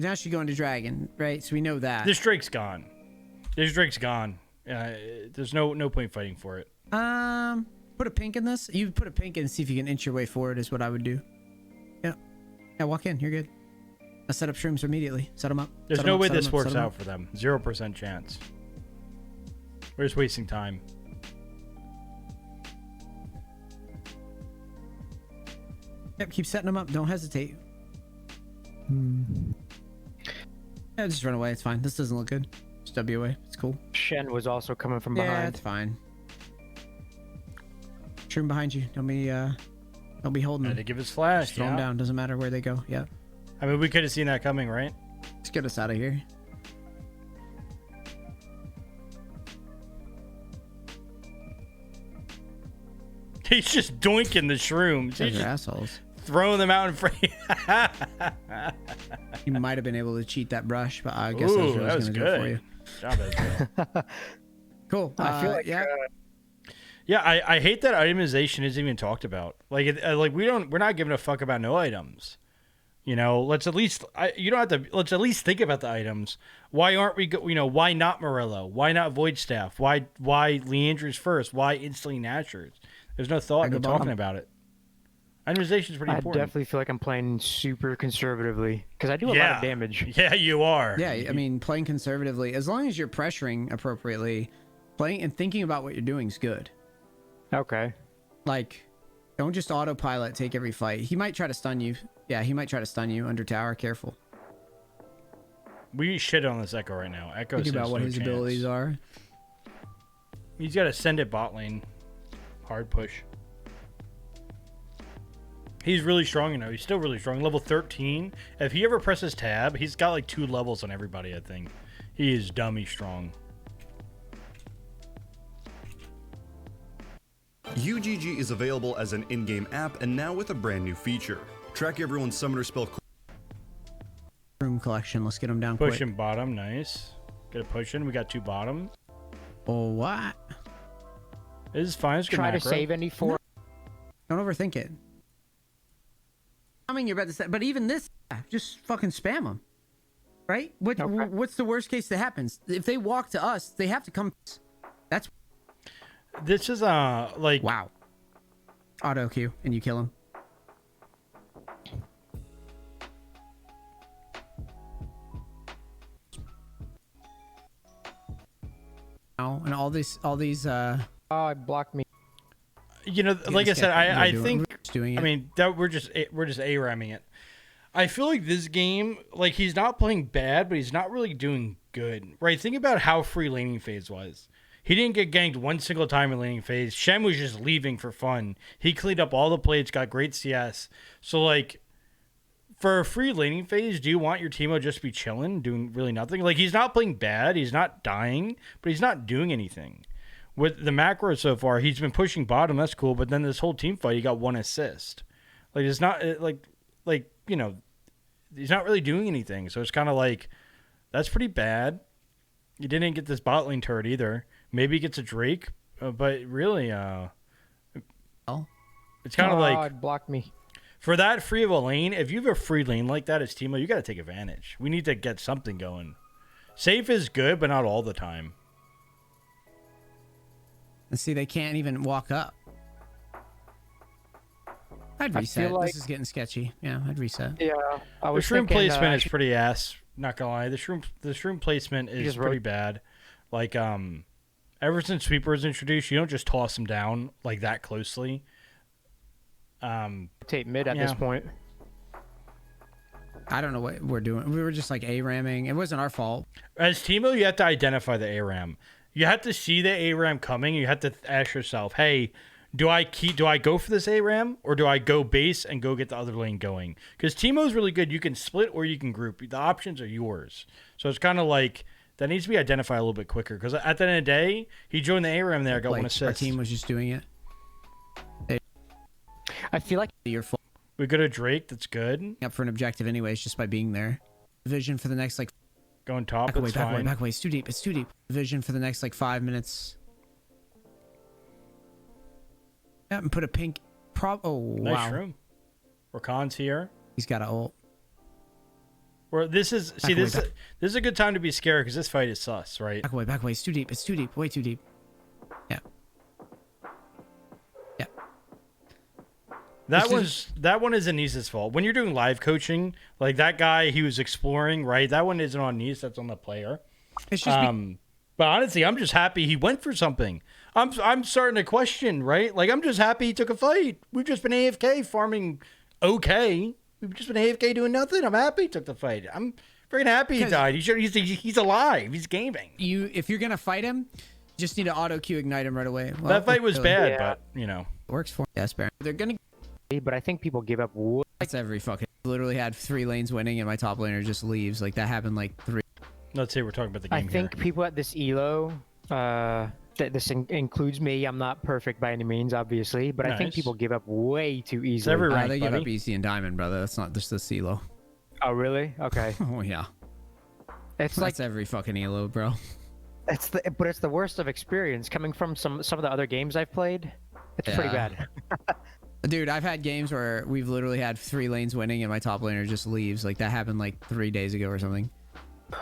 Now she's going to dragon, right? So we know that. This Drake's gone. This Drake's gone. There's no point fighting for it. Put a pink in this. You put a pink in and see if you can inch your way forward is what I would do. Yeah. Yeah, walk in. You're good. I'll set up shrooms immediately. Set them up. There's Set 'em no up, way set 'em this up, works set 'em out up. for them. 0% chance. We're just wasting time. Yep, keep setting them up. Don't hesitate. Yeah, just run away. It's fine. This doesn't look good. Just W away. It's cool. Shen was also coming from Yeah, behind. it's fine. Shroom behind you. Don't be holding Had them. to give his flash. Just throw them Yeah. down. Doesn't matter where they go. Yeah. I mean, we could have seen that coming, right? Let's get us out of here. He's just doinking the shrooms. Those He's are just assholes. throwing them out in front. You might have been able to cheat that brush, but I guess Ooh, that's what I that was was going to do it for you. good. Job, Ezreal. Cool. I feel like yeah. Yeah, I hate that itemization isn't even talked about. Like, we're not giving a fuck about no items. You know, let's at least let's at least think about the items. Why aren't we why not Morello? Why not Void Staff? Why Leandra's first? Why instantly Natcher's? There's no thought in talking about it. Itemization is pretty I important. definitely feel like I'm playing super conservatively because I do a lot of damage. Yeah, you are. Yeah, I mean, playing conservatively, as long as you're pressuring appropriately, playing and thinking about what you're doing is good. Okay. Like, don't just autopilot take every fight. He might try to stun you. Yeah, he might try to stun you under tower. Careful. We shit on this Echo right now. Echo Think says about what no his chance. abilities are. He's got to send it bot lane. Hard push. He's really strong, you know. He's still really strong. Level 13. If he ever presses tab, he's got like 2 levels on everybody, I think. He is dummy strong. UGG is available as an in-game app and now with a brand new feature. Track everyone's summoner spell. Room collection. Let's get him down quick. Pushing bottom, nice. Get a push in. We got 2 bottom. Oh, what? This is fine. It's good Try to macro. save any four. Don't overthink it. I mean, you're about to say, but even this, just fucking spam them. Right? What's the worst case that happens? If they walk to us, they have to come. That's This is like wow. Auto Q and you kill him. Oh, and all these Oh, it blocked me. you know, like I said, I think doing it. I mean that we're just A-ramming it. I feel like this game, like he's not playing bad, but he's not really doing good. Right? Think about how free laning phase was. He didn't get ganked one single time in laning phase. Shem was just leaving for fun. He cleaned up all the plates, got great CS. So like for a free laning phase, do you want your Teemo just to be chilling, doing really nothing? Like he's not playing bad, he's not dying, but he's not doing anything. With the macro so far, he's been pushing bottom, that's cool, but then this whole team fight, he got 1 assist. Like it's not like you know, he's not really doing anything. So it's kind of like that's pretty bad. He didn't get this bot lane turret either. Maybe he gets a Drake, but really, it's kind of like it blocked me. for that free of a lane. If you have a free lane like that as Teemo, you got to take advantage. We need to get something going. Safe is good, but not all the time. And see, they can't even walk up. I'd I reset. feel like- This is getting sketchy. Yeah, I'd reset. Yeah, I The was shroom thinking, placement is pretty ass. Not gonna lie, the shroom placement is just pretty bad. Like ever since Sweeper was introduced, you don't just toss him down like that closely. rotate mid at this yeah. point. I don't know what we're doing. We were just like A-ramming. It wasn't our fault. As Teemo, you have to identify the ARAM. You have to see the ARAM coming. You have to ask yourself, hey, do I go for this ARAM or do I go base and go get the other lane going? Because Teemo's really good. You can split or you can group. The options are yours. So it's kind of like that needs to be identified a little bit quicker. Because at the end of the day, he joined the ARAM there, got 1 Like, assist. our team was just doing it. I feel like Your fault. We got a Drake. That's good. Up for an objective anyways, just by being there. Vision for the next like Going top. back away, That's back away, fine. back away. It's too deep. It's too deep. Vision for the next like 5 minutes. Yeah, and put a pink oh Nice wow. room. Rakan's here. He's got an ult. Where this is see away, this back. this is a good time to be scared because this fight is sus, right? Back away, back away. It's too deep. It's too deep. Way too deep. Yeah. Yeah. That one is Neace's fault. When you're doing live coaching, like that guy, he was exploring, right? That one isn't on Neace, that's on the player. It's just But honestly, I'm just happy he went for something. I'm starting to question, right? Like I'm just happy he took a fight. We've just been AFK farming okay. We've just been AFK doing nothing. I'm happy he took the fight. I'm very happy he died. He's alive. He's gaming. if you're gonna fight him, you just need to auto Q ignite him right away. Well, That fight was really, bad, Yeah. but you know. Works for yes, Baron. They're gonna but I think people give up. That's every fucking literally had 3 lanes winning and my top laner just leaves. Like that happened like 3. Let's say we're talking about the I game think here. people at this elo, this includes me. I'm not perfect by any means, obviously, but I think Nice. people give up way too easily. every rank, They give buddy. up EC and Diamond, brother. That's not just the CeeLo. Oh, really? Okay. Oh yeah. It's like That's every fucking elo, bro. but it's the worst of experience coming from some of the other games I've played. It's pretty Yeah. bad. Dude, I've had games where we've literally had 3 lanes winning and my top laner just leaves. Like that happened like 3 days ago or something.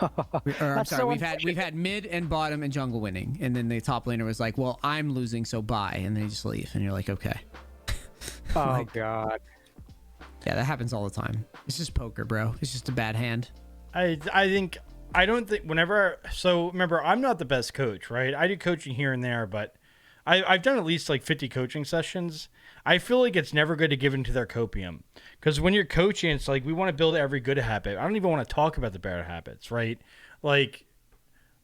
Or I'm That's sorry, so we've had mid and bottom and jungle winning, and then the top laner was like, "Well, I'm losing, so bye," and they just leave, and you're like, "Okay." Oh Like- god. Yeah, that happens all the time. It's just poker, bro. It's just a bad hand. I don't think whenever so remember I'm not the best coach, right? I do coaching here and there, but I've done at least like 50 coaching sessions. I feel like it's never good to give into their copium because when you're coaching, it's like we want to build every good habit. I don't even want to talk about the bad habits, right? Like,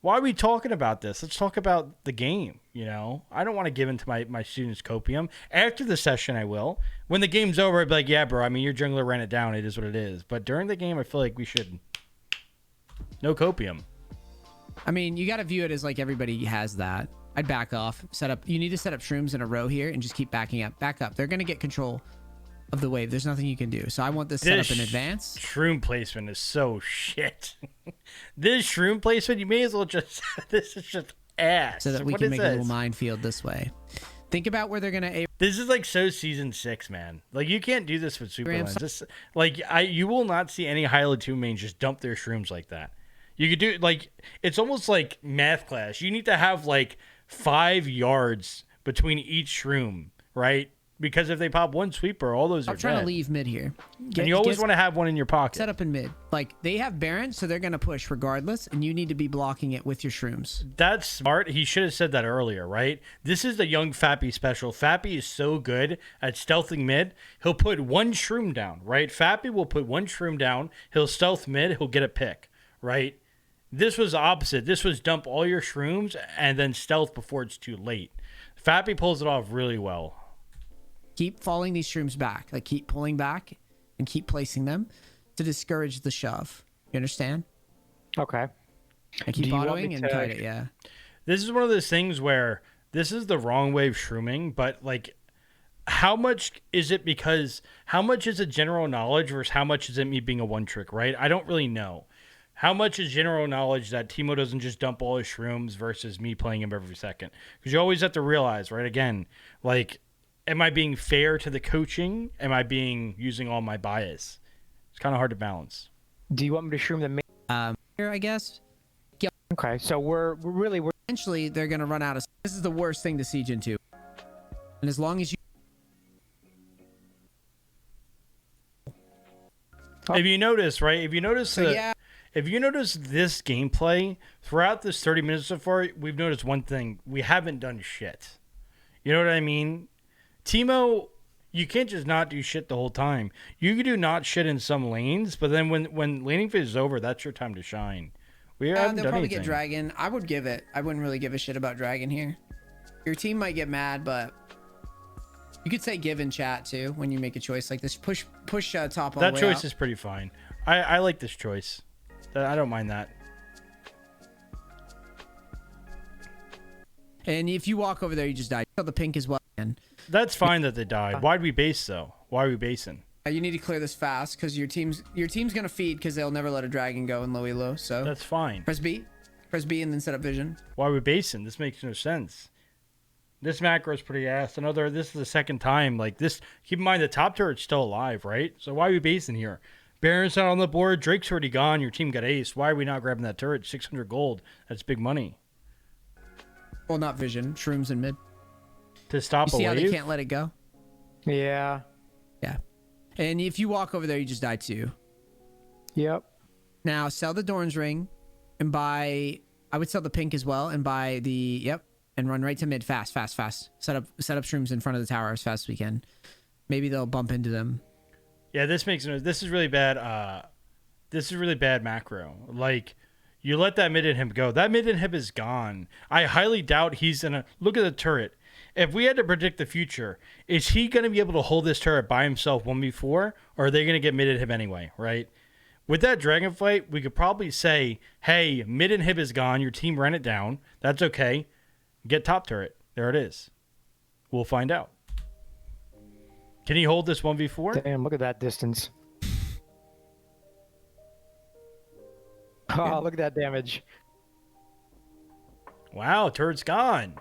why are we talking about this? Let's talk about the game. You know, I don't want to give into my students copium. After the session, I will. When the game's over, I'd be like, yeah, bro. I mean, your jungler ran it down. It is what it is. But during the game, I feel like we should. No copium. I mean, you got to view it as like everybody has that. I'd back off. Set up. You need to set up shrooms in a row here and just keep backing up. Back up. They're gonna get control of the wave. There's nothing you can do. So I want this set up in advance. Shroom placement is so shit. This shroom placement, you may as well just. This is just ass. So that we What can is make a this? little minefield this way. Think about where they're gonna. This is like so season 6, man. Like you can't do this with super Graham, lanes. This, like you will not see any Hyla 2 mains just dump their shrooms like that. You could do like it's almost like math class. You need to have like 5 yards between each shroom, right? Because if they pop one sweeper, all those are I'm trying dead. to leave mid here. And you always want to have one in your pocket. Set up in mid. Like they have Baron, so they're gonna push regardless, and you need to be blocking it with your shrooms. That's smart. He should have said that earlier, right? This is the young Fappy special. Fappy is so good at stealthing mid. He'll put one shroom down, right? Fappy will put one shroom down. He'll stealth mid. He'll get a pick, right? This was the opposite. This was dump all your shrooms and then stealth before it's too late. Fappy pulls it off really well. Keep falling these shrooms back. Like keep pulling back and keep placing them to discourage the shove. You understand? Okay. And keep Do you want autoing me and to- kite it, yeah. This is one of those things where this is the wrong way of shrooming, but like how much is it because how much is it general knowledge versus how much is it me being a one trick, right? I don't really know. How much is general knowledge that Teemo doesn't just dump all his shrooms versus me playing him every second? Because you always have to realize, right? Again, like, am I being fair to the coaching? Am I being using all my bias? It's kind of hard to balance. Do you want me to shroom the main? Here, I guess. Okay, so we're Eventually, they're going to run out of... This is the worst thing to siege into. And as long as you... If you notice, right? If you notice, So, yeah. if you notice this gameplay throughout this 30 minutes so far, we've noticed one thing: we haven't done shit. You know what I mean? Teemo, you can't just not do shit the whole time. You can do not shit in some lanes, but then when laning phase is over, that's your time to shine. We haven't They'll done probably anything. get Dragon. I would give it. I wouldn't really give a shit about Dragon here. Your team might get mad, but... You could say give in chat, too, when you make a choice like this. Push top all the That way choice out. is pretty fine. I like this choice. I don't mind that. And if you walk over there, you just die. The pink as well. And That's fine that they died. Why'd we base though? Why are we basing? you need to clear this fast because your team's gonna feed because they'll never let a dragon go in low elo. So That's fine. press B and then set up vision. Why are we basing? This makes no sense. This macro is pretty ass. This is the second time. Like this, keep in mind the top turret's still alive, right? So why are we basing here? Baron's not on the board. Drake's already gone. Your team got ace. Why are we not grabbing that turret? 600 gold. That's big money. Well, not vision. Shrooms in mid. To stop You see a how wave? they can't let it go? yeah. Yeah. And if you walk over there, you just die too. Yep. Now sell the Dorn's ring and buy. I would sell the pink as well and buy the and run right to mid fast. Set up shrooms in front of the tower as fast as we can. Maybe they'll bump into them. Yeah, this is really bad. This is really bad macro. Like, you let that mid inhib go. That mid inhib is gone. I highly doubt he's gonna look at the turret. If we had to predict the future, is he gonna be able to hold this turret by himself 1v4, or are they gonna get mid inhib anyway? Right? With that dragon fight, we could probably say, "Hey, mid inhib is gone. Your team ran it down. That's okay. Get top turret. There it is. We'll find out." Can he hold this 1v4? Damn, look at that distance. Oh, look at that damage. Wow, turret's gone.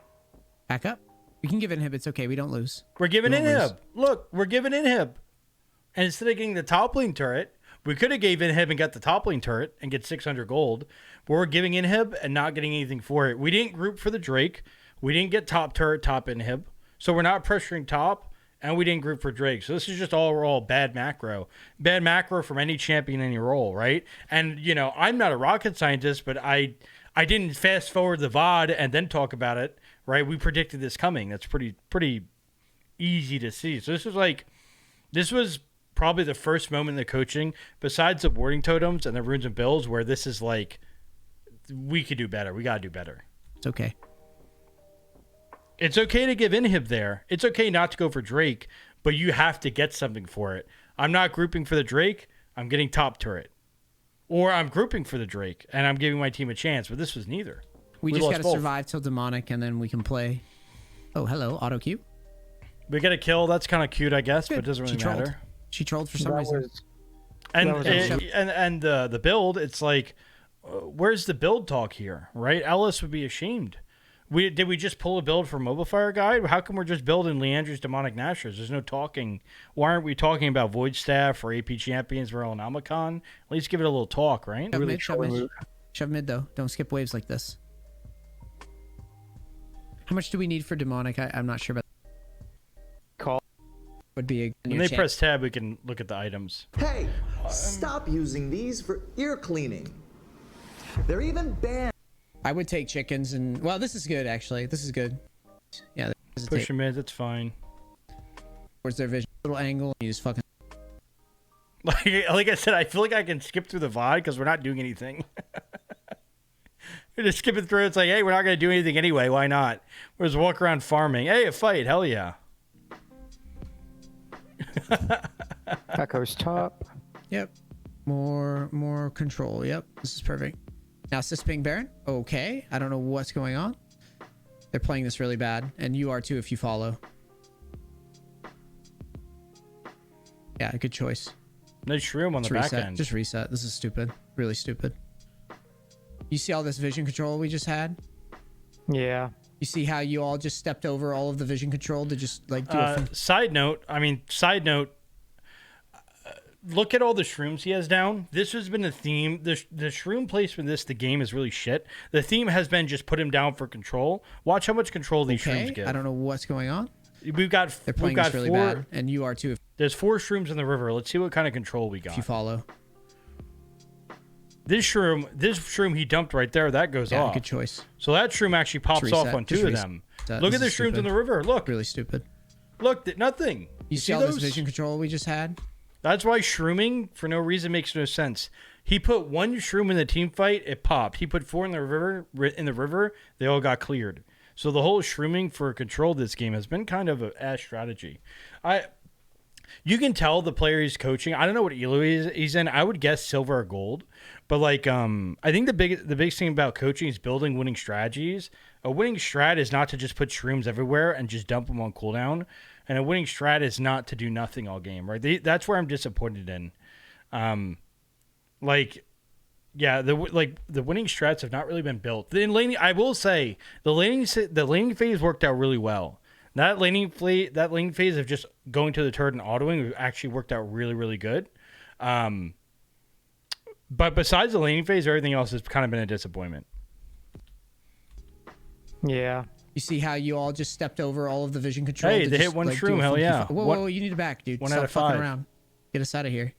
Back up. We can give inhib. It's okay. We don't lose. We're giving We don't lose. inhib. Look, we're giving inhib. And instead of getting the top lane turret, we could have gave inhib and got the top lane turret and get 600 gold. But we're giving inhib and not getting anything for it. We didn't group for the Drake. We didn't get top turret, top inhib. So we're not pressuring top, and we didn't group for Drake. So this is just all bad macro. Bad macro from any champion, any role, right? And, you know, I'm not a rocket scientist, but I didn't fast forward the VOD and then talk about it, right? We predicted this coming. That's pretty easy to see. So this was probably the first moment in the coaching, besides the warding totems and the runes and bills, where this is like, we could do better. We got to do better. It's okay. It's okay to give inhib there. It's okay not to go for Drake, but you have to get something for it. I'm not grouping for the Drake. I'm getting top turret. Or I'm grouping for the Drake, and I'm giving my team a chance, but this was neither. We just lost got to both. survive till demonic, and then we can play. Oh, hello, auto queue. We get a kill. That's kind of cute, I guess, but it doesn't really trolled. matter. She trolled for some That reason. was And That was and the build, it's like, where's the build talk here, right? Ellis would be ashamed. Did we just pull a build from Mobile Fire Guide? How come we're just building Leandra's Demonic Gnashers? There's no talking. Why aren't we talking about Void Staff or AP Champions or Nomicon? At least give it a little talk, right? Shove mid, shove mid. Shove mid, though. Don't skip waves like this. How much do we need for Demonic? I'm not sure about. Call. Would be a When they press tab, we can look at the items. Hey, stop using these for ear cleaning. They're even banned. I would take chickens and well, this is good actually. This is good. Yeah, Push them in, that's fine. Where's their vision? Little angle. You just fucking. Like I said, I feel like I can skip through the VOD because we're not doing anything. We're just skipping through. It's like, hey, we're not going to do anything anyway. Why not? We're just walk around farming. Hey, a fight. Hell yeah. Echo's top. Yep. More control. Yep. This is perfect. Now Cisping Baron. Okay. I don't know what's going on. They're playing this really bad. And you are too if you follow. Yeah, good choice. Nice Shroom on the back reset. end. Just reset. This is stupid. Really stupid. You see all this vision control we just had? Yeah. You see how you all just stepped over all of the vision control to just like do a side note, look at all the shrooms he has down. This has been a theme. The shroom placement in the game is really shit. The theme has been just put him down for control. Watch how much control these shrooms give. I don't know what's going on. They're playing this really bad, and you are too. There's 4 shrooms in the river. Let's see what kind of control we got. If you follow. This shroom he dumped right there, that goes off. Good choice. So that shroom actually pops off on 2 of them. Look at the shrooms in the river. Look. Really stupid. Look, nothing. You see all this vision control we just had? That's why shrooming for no reason makes no sense. He put 1 shroom in the team fight, it popped. He put 4 in the river, they all got cleared. So the whole shrooming for control of this game has been kind of an ass strategy. You can tell the player he's coaching. I don't know what elo he's in. I would guess silver or gold. But like I think the biggest thing about coaching is building winning strategies. A winning strat is not to just put shrooms everywhere and just dump them on cooldown. And a winning strat is not to do nothing all game, right? That's where I'm disappointed in. The winning strats have not really been built. In laning, I will say the laning phase worked out really well. That laning phase of just going to the turret and autoing actually worked out really, really good. But besides the laning phase, everything else has kind of been a disappointment. Yeah. You see how you all just stepped over all of the vision control? Hey, they hit 1 shroom. Hell yeah. Whoa, you need to back, dude. 1 Stop out of fucking 5. around. Get us out of here.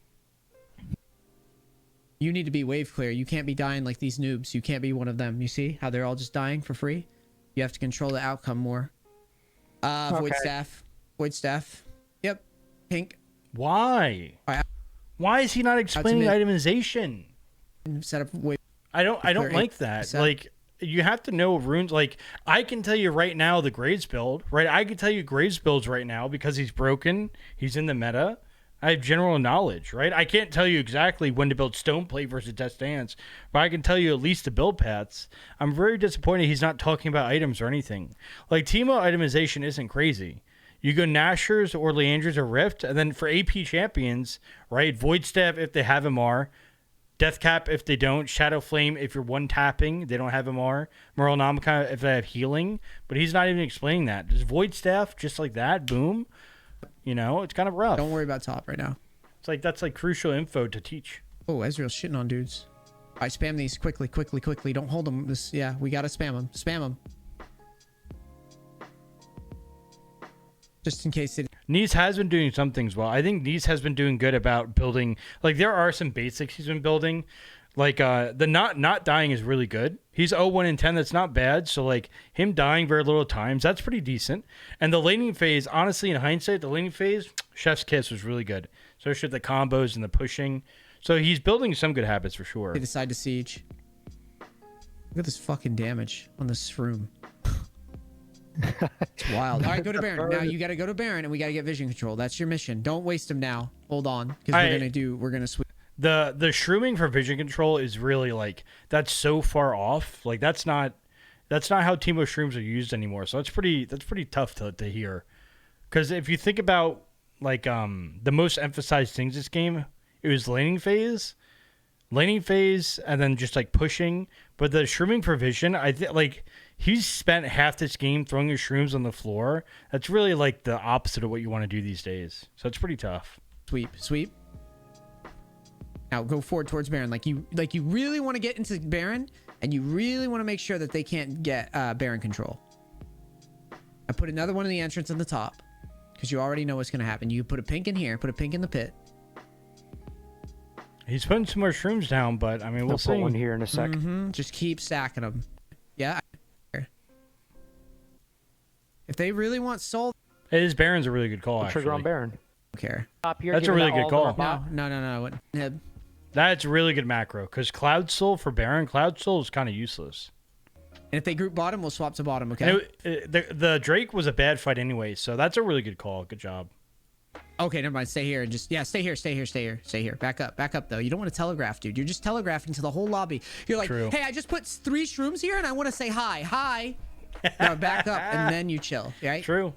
You need to be wave clear. You can't be dying like these noobs. You can't be one of them. You see how they're all just dying for free? You have to control the outcome more. Void staff. Yep. Pink. Why? Right. Why is he not explaining itemization? Set up wave. I don't like that. Like, you have to know runes. Like, I can tell you right now the Graves build, right? I can tell you Graves builds right now because he's broken. He's in the meta. I have general knowledge, right? I can't tell you exactly when to build Stoneplate versus Death Dance, but I can tell you at least the build paths. I'm very disappointed he's not talking about items or anything. Like, Teemo itemization isn't crazy. You go Nashers or Leanders or Rift, and then for AP champions, right? Void Staff if they have MR, Death Cap if they don't, Shadow Flame if you're one tapping, they don't have MR, Moral Nomicon if they have healing, but he's not even explaining that. Just Void Staff, just like that, boom. You know, it's kind of rough. Don't worry about top right now. It's like that's like crucial info to teach. Oh, Ezreal's shitting on dudes. All right, spam these quickly. Don't hold them. We gotta spam them. Spam them. Just in case it. Neace has been doing some things well. I think Neace has been doing good about building. Like, there are some basics he's been building. Like, the not dying is really good. He's 0-1 in 10. That's not bad. So, like, him dying very little times, that's pretty decent. And the laning phase, honestly, in hindsight, the laning phase, Chef's Kiss was really good. Especially the combos and the pushing. So he's building some good habits for sure. They decide to siege. Look at this fucking damage on this Shroom. It's wild. All right, go to Baron. Now you got to go to Baron and we got to get vision control. That's your mission. Don't waste them now. Hold on, because we're gonna switch. The shrooming for vision control is really like that's so far off. Like that's not how Teemo shrooms are used anymore. So that's pretty tough to hear. Because if you think about like the most emphasized things this game, it was laning phase, and then just like pushing. But the shrooming provision, I think like he's spent half this game throwing his shrooms on the floor. That's really like the opposite of what you want to do these days. So it's pretty tough. Sweep. Now go forward towards Baron. Like you really want to get into Baron, and you really want to make sure that they can't get Baron control. I put another one in the entrance in the top, because you already know what's going to happen. You put a pink in here, put a pink in the pit. He's putting some more shrooms down, but I mean, we'll see. Put one here in a sec. Just keep stacking them. Yeah. If they really want soul, His Baron's a really good call. Trigger on Actually, Baron. I don't care. Top here, That's a giving really that good all the call. top. No. Nib. that's a really good macro. Because Cloud Soul for Baron, Cloud Soul is kind of useless. And if they group bottom, we'll swap to bottom, okay? The Drake was a bad fight anyway, so that's a really good call. Good job. Okay, never mind. Stay here and just stay here. Back up though. You don't want to telegraph, dude. You're just telegraphing to the whole lobby. You're like, True. hey, I just put 3 shrooms here and I want to say hi. No, back up and then you chill, right? True.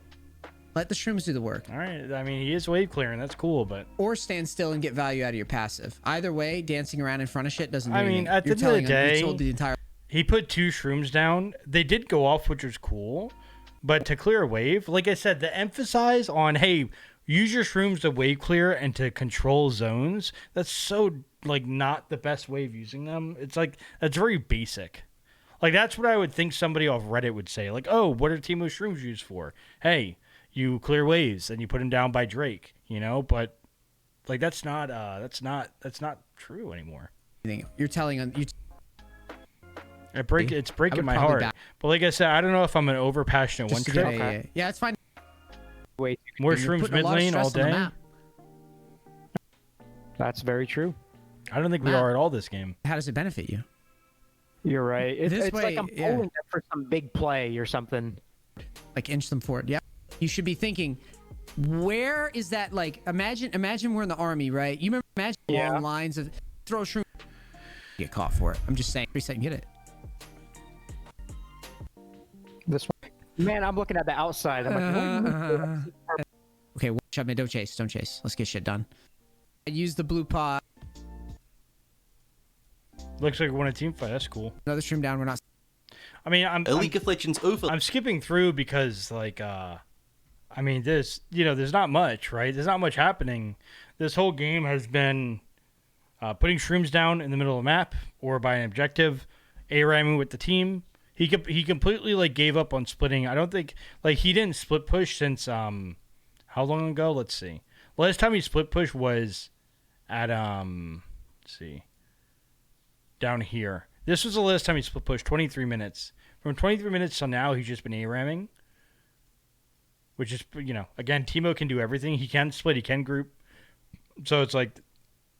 Let the shrooms do the work. All right. I mean, he is wave clearing. That's cool, but Or stand still and get value out of your passive. Either way, dancing around in front of shit doesn't do I mean, anything. at the You're end of the telling them, day, you told the entire he put 2 shrooms down. They did go off, which was cool. But to clear a wave, like I said, the emphasize on, hey, use your shrooms to wave clear and to control zones. That's so, like, not the best way of using them. It's like, that's very basic. Like, that's what I would think somebody off Reddit would say. Like, oh, what are Teemo shrooms used for? Hey, you clear waves and you put them down by Drake, you know? But, like, that's not true anymore. thing. You're telling them. It's breaking my probably heart. back- But like I said, I don't know if I'm an over passionate one Just to get trick. yeah, it's fine. Wait, More You're shrooms putting a mid lot of lane all stress on the day. map. that's very true. I don't think we Matt. are at all this game. How does it benefit you? You're right. It's This like way, I'm yeah. pulling them for some big play or something. Like inch them forward. Yeah. You should be thinking, where is that? Like, imagine we're in the army, right? You remember? Imagine Yeah. long lines of throw shroom. Get caught for it. I'm just saying. Reset and get it. This one. Man, I'm looking at the outside. I'm like, Okay, watch out, man. Don't chase. Let's get shit done. I use the blue pot. Looks like we won a team fight. That's cool. Another stream down. We're not. I mean, A League of Legends over. I'm skipping through because like I mean this, there's not much, right? There's not much happening. This whole game has been putting shrooms down in the middle of the map or by an objective, A-ramming with the team. He completely like gave up on splitting. I don't think like he didn't split push since how long ago? Let's see. Last time he split push was at let's see. Down here. This was the last time he split push, 23 minutes. From 23 minutes till now, he's just been A-ramming. Which is, again, Teemo can do everything. He can split, he can group. So it's like,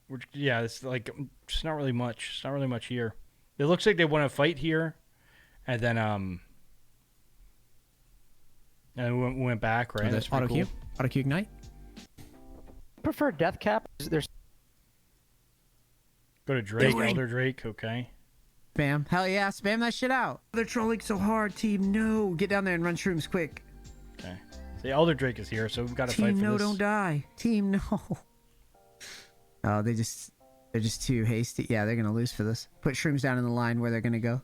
it's like, just not really much. It's not really much here. It looks like they want to fight here. And then, and we went back, right? That's auto pretty queue. Auto queue ignite. prefer death cap. There's Go to Drake, Elder Drake, okay. Spam. Hell yeah, spam that shit out. They're trolling so hard, team. No. Get down there and run shrooms quick. Okay. The Elder Drake is here, so we've got to fight Team, for no, this. don't die. Team, no. Oh, they're just too hasty. Yeah, they're gonna lose for this. Put shrooms down in the line where they're gonna go.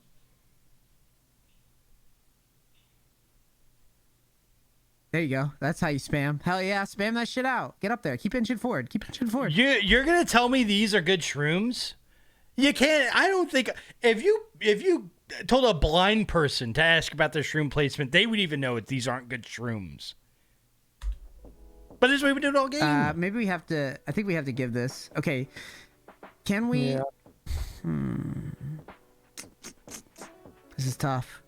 There you go. That's how you spam. Hell yeah, spam that shit out. Get up there. Keep inching forward. Keep inching forward. You're gonna tell me these are good shrooms? You can't. I don't think if you told a blind person to ask about their shroom placement, they would even know that these aren't good shrooms. But this is the way we do it all game. Maybe we have to. I think we have to give this. Okay. Can we? Yeah. This is tough.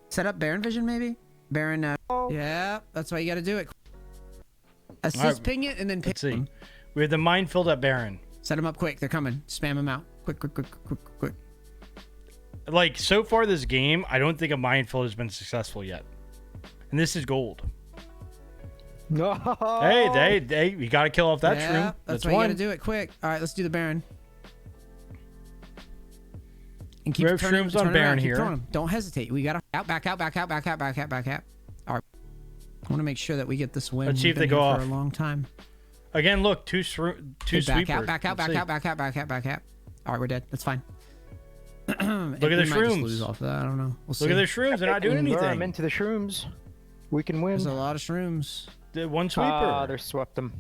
Set up Baron Vision, maybe. Baron. Yeah, that's why you got to do it. Assist, All right, ping it, and then ping Let's see. them. We have the minefield at Baron. Set them up quick. They're coming. Spam them out. Quick. Like so far this game, I don't think a minefield has been successful yet, and this is gold. No. Hey, you got to kill off that yeah, shroom. that's why you got to do it quick. All right, let's do the Baron. And keep We have turning, shrooms on turn Baron around, keep here. throwing 'em. Don't hesitate. We got to back out. All right. I want to make sure that we get this win. Let's see We've if they been go here off. for a long time. Again, look, two Okay, sweepers. back out. Let's see. All right, we're dead. That's fine. Look at the We might just shrooms. lose off of that. I don't know. We'll see. Look at the shrooms. They're not doing Lure 'em anything. into the shrooms. We can win. There's a lot of shrooms. The one sweeper. Ah, they swept them.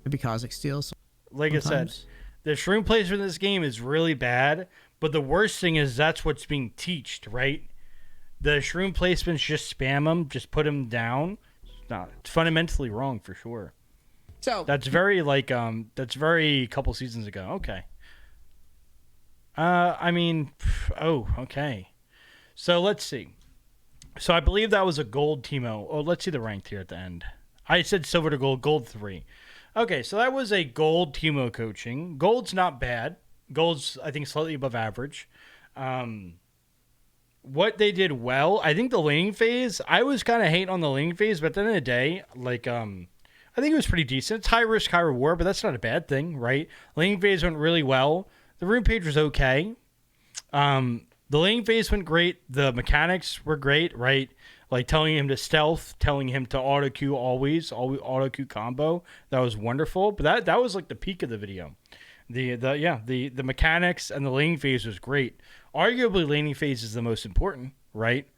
Maybe Kazik steals. Like I said, sometimes. the shroom placement in this game is really bad. But the worst thing is that's what's being teached, right? The shroom placements, just spam them, just put them down. It's fundamentally wrong for sure. So That's very that's very couple seasons ago. Okay. I mean, okay. So let's see. So I believe that was a gold Teemo. Oh, let's see the ranked here at the end. I said silver to gold, gold 3. Okay, so that was a gold Teemo coaching. Gold's not bad. Gold's, I think, slightly above average. What they did well, I think the laning phase, I was kind of hating on the laning phase, but at the end of the day, I think it was pretty decent. It's high risk, high reward, but that's not a bad thing, right? Laning phase went really well. The rune page was okay. The laning phase went great. The mechanics were great, right? Like telling him to stealth, telling him to auto queue always auto queue combo. That was wonderful. But that was like the peak of the video. The mechanics and the laning phase was great. Arguably, laning phase is the most important, right?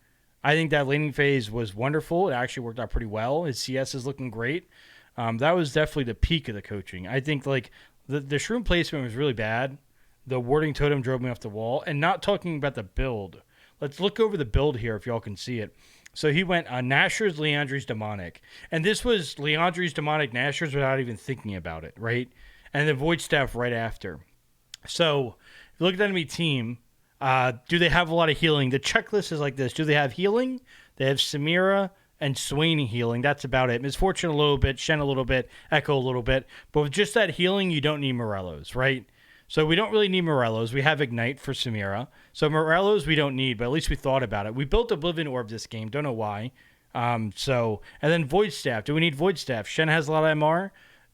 I think that laning phase was wonderful. It actually worked out pretty well. His CS is looking great. That was definitely the peak of the coaching. I think like the shroom placement was really bad. The warding totem drove me off the wall. And not talking about the build. Let's look over the build here if y'all can see it. So he went Nashor's, Leandri's, Demonic. And this was Leandri's, Demonic, Nashor's without even thinking about it, right? And then Void Staff right after. So if you look at the enemy team, do they have a lot of healing? The checklist is like this. Do they have healing? They have Samira and Swain healing. That's about it. Misfortune a little bit, Shen a little bit, Echo a little bit. But with just that healing, you don't need Morellos, right? So we don't really need Morellos. We have Ignite for Samira. So Morellos we don't need, but at least we thought about it. We built Oblivion Orb this game. Don't know why. And then Void Staff. Do we need Void Staff? Shen has a lot of MR.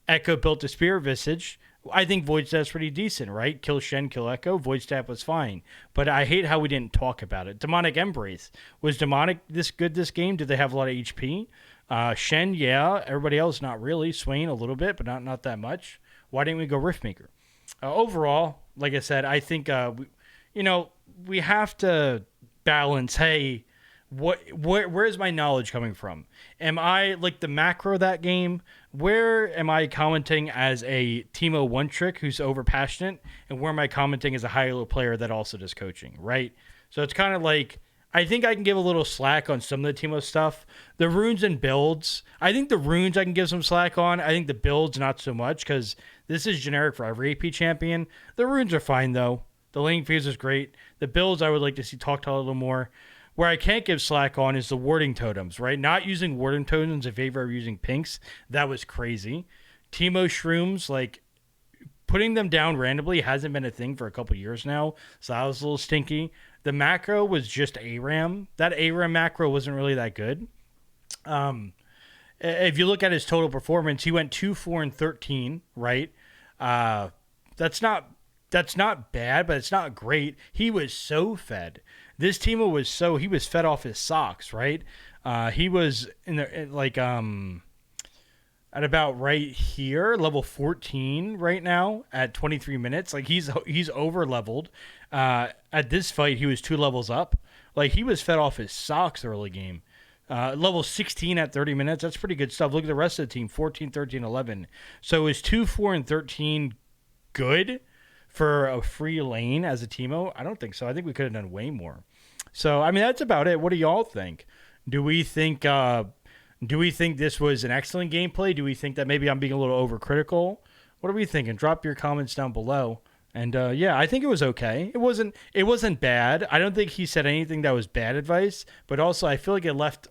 Echo built a Spirit Visage. I think Void Staff's pretty decent, right? Kill Shen, kill Echo. Void Staff was fine. But I hate how we didn't talk about it. Demonic Embrace. Was Demonic this good this game? Did they have a lot of HP? Shen, yeah. Everybody else, not really. Swain, a little bit, but not that much. Why didn't we go Riftmaker? Overall, like I said, I think we have to balance. Hey, where's my knowledge coming from? Am I like the macro that game? Where am I commenting as a Teemo one trick who's over passionate, and where am I commenting as a high level player that also does coaching? Right. So it's kind of like I think I can give a little slack on some of the Teemo stuff. The runes and builds, I think the runes I can give some slack on. I think the builds not so much because this is generic for every AP champion. The runes are fine though. The laning phase is great. The builds I would like to see talked a little more. Where I can't give slack on is the warding totems, right? Not using warding totems in favor of using pinks. That was crazy. Teemo shrooms, like putting them down randomly hasn't been a thing for a couple years now. So that was a little stinky. The macro was just ARAM. That ARAM macro wasn't really that good. If you look at his total performance, he went 2, 4, and 13, right? That's not bad, but it's not great. He was so fed. This Teemo was he was fed off his socks, right? He was at about right here, level 14 right now at 23 minutes. Like he's over leveled. At this fight, he was 2 levels up. Like he was fed off his socks early game. Level 16 at 30 minutes. That's pretty good stuff. Look at the rest of the team, 14, 13, 11. So is 2, 4, and 13 good for a free lane as a Teemo? I don't think so. I think we could have done way more. So, I mean, that's about it. What do y'all think? Do we think this was an excellent gameplay? Do we think that maybe I'm being a little overcritical? What are we thinking? Drop your comments down below. And yeah, I think it was okay. It wasn't bad. I don't think he said anything that was bad advice, but also I feel like it left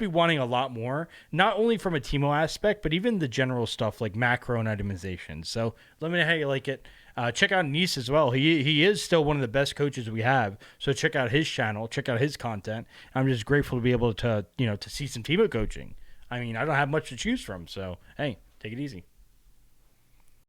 me wanting a lot more, not only from a Teemo aspect, but even the general stuff like macro and itemization. So let me know how you like it. Check out Neace as well. He is still one of the best coaches we have. So check out his channel, check out his content. I'm just grateful to be able to see some Teemo coaching. I mean, I don't have much to choose from. So, hey, take it easy.